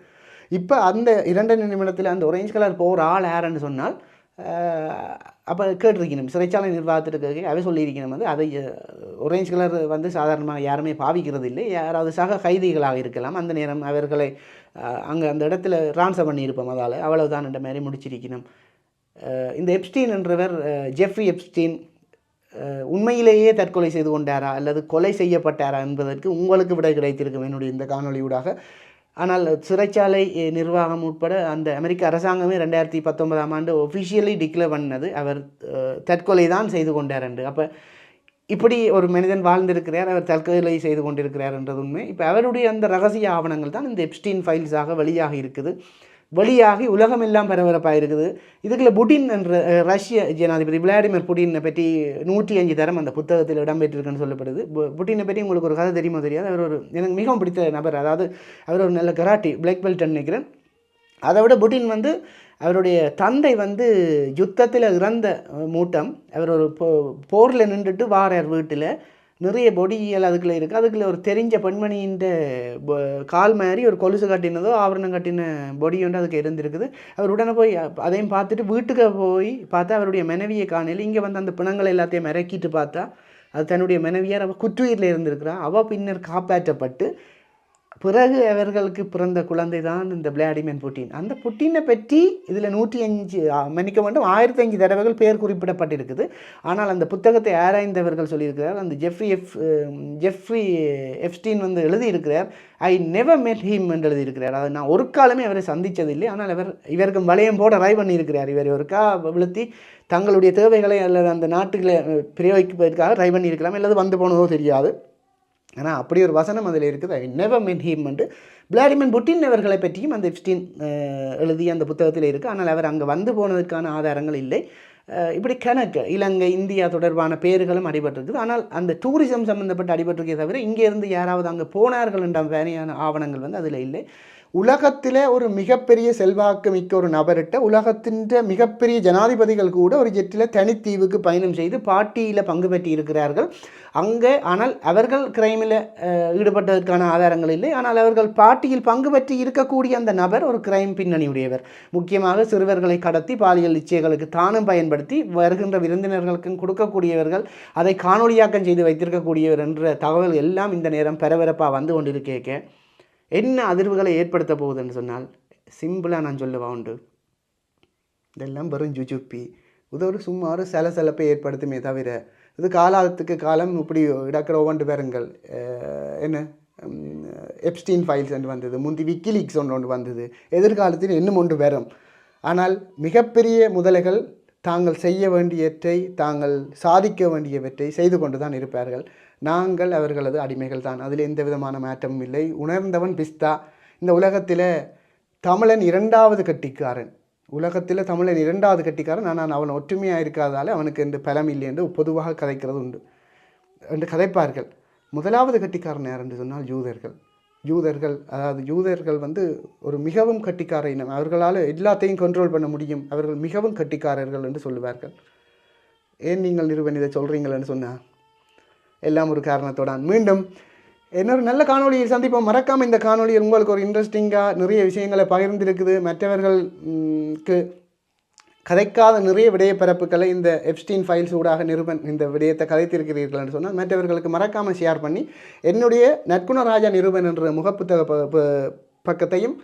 இப்போ அந்த 2.5 நிமிடத்தில் அந்த ஒரேஞ்ச் கலர் போகிற ஆள் யாருன்னு சொன்னால் அப்போ கேட்டிருக்கணும் சிறைச்சாலை நிர்வாகத்திற்கு அவை சொல்லியிருக்கணும் வந்து அதை ஒரேஞ்ச் கலர் வந்து சாதாரணமாக யாருமே பாவிக்கிறது இல்லை, யாராவது சக கைதிகளாக இருக்கலாம். அந்த நேரம் அவர்களை அங்கே அந்த இடத்துல ட்ரான்ஸ்ஃபர் பண்ணியிருப்போம், அதால் அவ்வளவுதான் என்ற மாதிரி முடிச்சிருக்கணும். இந்த எப்ஸ்டீன் என்றவர் ஜெஃப்ரி எப்ஸ்டீன் உண்மையிலேயே தற்கொலை செய்து கொண்டாரா அல்லது கொலை செய்யப்பட்டாரா என்பதற்கு உங்களுக்கு விடை கிடைத்திருக்கும் என்னுடைய இந்த காணொலியூடாக. ஆனால் சிறைச்சாலை நிர்வாகம் உட்பட அந்த அமெரிக்க அரசாங்கமே 2019ஆம் ஆண்டு ஒஃபிஷியலி டிக்ளேர் பண்ணது அவர் தற்கொலை தான் செய்து கொண்டார் என்று. அப்போ இப்படி ஒரு மனிதன் வாழ்ந்திருக்கிறார், அவர் தற்கொலை செய்து கொண்டிருக்கிறார் என்றது உண்மை. இப்போ அவருடைய அந்த ரகசிய ஆவணங்கள் தான் இந்த எப்ஸ்டீன் ஃபைல்ஸாக வெளியாகி இருக்குது. வெளியாகி உலகமெல்லாம் பரபரப்பாக இருக்குது. இதுக்குள்ள புடின் என்ற ரஷ்ய ஜனாதிபதி விளாடிமிர் புடினை பற்றி 105 தரம் அந்த புத்தகத்தில் இடம்பெற்றிருக்குன்னு சொல்லப்படுது. புட்டினை பற்றி உங்களுக்கு ஒரு கதை தெரியுமோ தெரியாது. அவர் எனக்கு மிகவும் பிடித்த நபர். அதாவது அவர் ஒரு நல்ல கராட்டி பிளாக் பெல்ட் நினைக்கிறேன். அதை விட புட்டின் வந்து அவருடைய தந்தை வந்து யுத்தத்தில் இறந்த மூட்டம். அவர் ஒரு போரில் நின்றுட்டு வாரார் வீட்டில். நிறைய பொடியியல் அதுக்குள்ளே இருக்குது. அதுக்குள்ளே ஒரு தெரிஞ்ச பெண்மணியின் கால் மாதிரி ஒரு கொலுசு கட்டினதோ ஆவரணம் கட்டின பொடி ஒன்று அதுக்கு இருந்திருக்குது. அவர் உடனே போய் அதையும் பார்த்துட்டு வீட்டுக்கு போய் பார்த்தா அவருடைய மனைவியை காணையில். இங்கே வந்து அந்த பிணங்களை எல்லாத்தையும் இறக்கிட்டு பார்த்தா அது தன்னுடைய மனைவியார் அவள் குற்றுயிரில் இருந்திருக்கிறான். அவள் பின்னர் காப்பாற்றப்பட்டு பிறகு அவர்களுக்கு பிறந்த குழந்தை தான் இந்த விளாடிமிர் புட்டின். அந்த புட்டினை பற்றி இதில் 105 மன்னிக்க வேண்டும் 1005 தடவைகள் பேர் குறிப்பிடப்பட்டிருக்குது. ஆனால் அந்த புத்தகத்தை ஆராய்ந்தவர்கள் சொல்லியிருக்கிறார். அந்த ஜெஃப்ரி எப்ஸ்டீன் வந்து எழுதியிருக்கிறார், ஐ நெவர் மெட் ஹிம் என்று எழுதியிருக்கிறார். அதை நான் ஒரு காலமே அவரை சந்தித்ததில்லை. ஆனால் இவருக்கு வளையம் போட ட்ரை பண்ணியிருக்கிறார். இவர் ஒருக்கா விழுத்தி தங்களுடைய தேவைகளை அல்லது அந்த நாட்டுகளை பிரயோகிப்பதற்காக ட்ரை பண்ணியிருக்கலாம், அல்லது வந்து போனதோ தெரியாது. ஆனால் அப்படி ஒரு வசனம் அதில் இருக்குது, ஐ நெவர் மெட் ஹிம் என்று. விளாடிமிர் புட்டின் அவர்களை பற்றியும் அந்த எப்ஸ்டீன் எழுதிய அந்த புத்தகத்தில் இருக்குது. ஆனால் அவர் அங்கே வந்து போனதற்கான ஆதாரங்கள் இல்லை. இப்படி கணக்கு இலங்கை இந்தியா தொடர்பான பேர்களும் அடிபட்டிருக்குது. ஆனால் அந்த டூரிசம் சம்மந்தப்பட்ட அடிபட்டிருக்கே தவிர இங்கேருந்து யாராவது அங்கே போனார்கள் என்ற வேறையான ஆவணங்கள் வந்து அதில் இல்லை. உலகத்தில் ஒரு மிகப்பெரிய செல்வாக்கு மிக்க ஒரு நபர்கிட்ட உலகத்தின் மிகப்பெரிய ஜனாதிபதிகள் கூட ஒரு ஜெட்டில் தனித்தீவுக்கு பயணம் செய்து பாட்டியில் பங்கு பெற்றி இருக்கிறார்கள் அங்கே. ஆனால் அவர்கள் கிரைமில் ஈடுபட்டதற்கான ஆதாரங்கள் இல்லை. ஆனால் அவர்கள் பாட்டியில் பங்கு பெற்றி இருக்கக்கூடிய அந்த நபர் ஒரு கிரைம் பின்னணியுடையவர். முக்கியமாக சிறுவர்களை கடத்தி பாலியல் இச்சைகளுக்கு தானும் பயன்படுத்தி வருகின்ற விருந்தினர்களுக்கும் கொடுக்கக்கூடியவர்கள், அதை காணொலியாக்கம் செய்து வைத்திருக்கக்கூடியவர் என்ற தகவல் எல்லாம் இந்த நேரம் பரபரப்பாக வந்து கொண்டிருக்கேக்க என்ன அதிர்வுகளை ஏற்படுத்த போகுதுன்னு சொன்னால் சிம்பிளாக நான் சொல்லுவா உண்டு, இதெல்லாம் வெறும் ஜுஜுப்பி. இது ஒரு சும்மா ஒரு சலசலப்பை ஏற்படுத்துமே தவிர இது காலத்துக்கு காலம் இப்படி இடக்கிற ஒவ்வொன்று பேருங்கள். என்ன எப்ஸ்டீன் ஃபைல்ஸ் ஒன்று வந்தது, முந்தி விக்கிலீக்ஸ் ஒன்று வந்தது, எதிர்காலத்தில் இன்னும் ஒன்று வரும். ஆனால் மிகப்பெரிய முதலைகள் தாங்கள் செய்ய வேண்டியவற்றை தாங்கள் சாதிக்க வேண்டியவற்றை செய்து கொண்டு தான் இருப்பார்கள். நாங்கள் அவர்களது அடிமைகள் தான், அதில் எந்த விதமான மாற்றமும் இல்லை. உணர்ந்தவன் பிஸ்தா. இந்த உலகத்தில் தமிழன் 2வது கட்டிக்காரன், உலகத்தில் தமிழன் 2வது கட்டிக்காரன். ஆனால் அவன் ஒற்றுமையாக இருக்காதால அவனுக்கு எந்த பலம் இல்லை என்று பொதுவாக கதைக்கிறது உண்டு என்று கதைப்பார்கள். 1வது கட்டிக்காரன் யார் என்று சொன்னால் யூதர்கள். அதாவது யூதர்கள் வந்து ஒரு மிகவும் கட்டிக்கார இனம். அவர்களால் எல்லாத்தையும் கண்ட்ரோல் பண்ண முடியும். அவர்கள் மிகவும் கட்டிக்காரர்கள் என்று சொல்லுவார்கள். ஏன் நீங்கள் நிறுவனம் இதை சொல்கிறீங்களன்னு சொன்னால் எல்லாம் ஒரு காரணத்தோடான். மீண்டும் இன்னொரு நல்ல காணொலியில் சந்திப்போம். மறக்காமல் இந்த காணொலியில் உங்களுக்கு ஒரு இன்ட்ரெஸ்டிங்காக நிறைய விஷயங்களை பகிர்ந்திருக்குது. மற்றவர்களுக்கு கதைக்காத நிறைய விடயப்பரப்புகளை இந்த எப்ஸ்டீன் ஃபைல்ஸ் ஊடாக இந்த விடயத்தை கதைத்திருக்கிறீர்கள் என்று சொன்னால் மற்றவர்களுக்கு மறக்காமல் ஷேர் பண்ணி என்னுடைய நற்குணராஜா நிருபன் என்ற முகப்புத்தக பக்கத்தையும்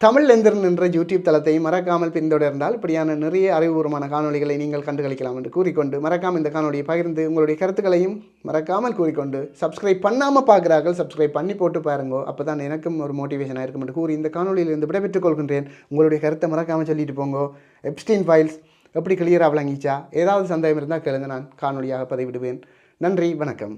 தமிழ் எந்திரன் என்ற யூடியூப் தளத்தையும் மறக்காமல் பின்தொடர்ந்தால் இப்படியான நிறைய அறிவுபூர்வமான காணொலிகளை நீங்கள் கண்டுகளிக்கலாம் என்று கூறிக்கொண்டு, மறக்காமல் இந்த காணொலியை பகிர்ந்து உங்களுடைய கருத்துக்களையும் மறக்காமல் கூறிக்கொண்டு, சப்ஸ்கிரைப் பண்ணாமல் பார்க்குறார்கள் சப்ஸ்கிரைப் பண்ணி போட்டு பாருங்கோ, அப்போ தான் எனக்கும் ஒரு மோட்டிவேஷனாக இருக்கும் என்று கூறி இந்த காணொலியிலிருந்து விடைபெற்றுக் கொள்கின்றேன். உங்களுடைய கருத்தை மறக்காமல் சொல்லிட்டு போங்கோ. எப்ஸ்டீன் ஃபைல்ஸ் எப்படி கிளியராக விளங்கிச்சா, ஏதாவது சந்தேகம் இருந்தால் கேளுங்க, நான் காணொலியாக பதிவிடுவேன். நன்றி, வணக்கம்.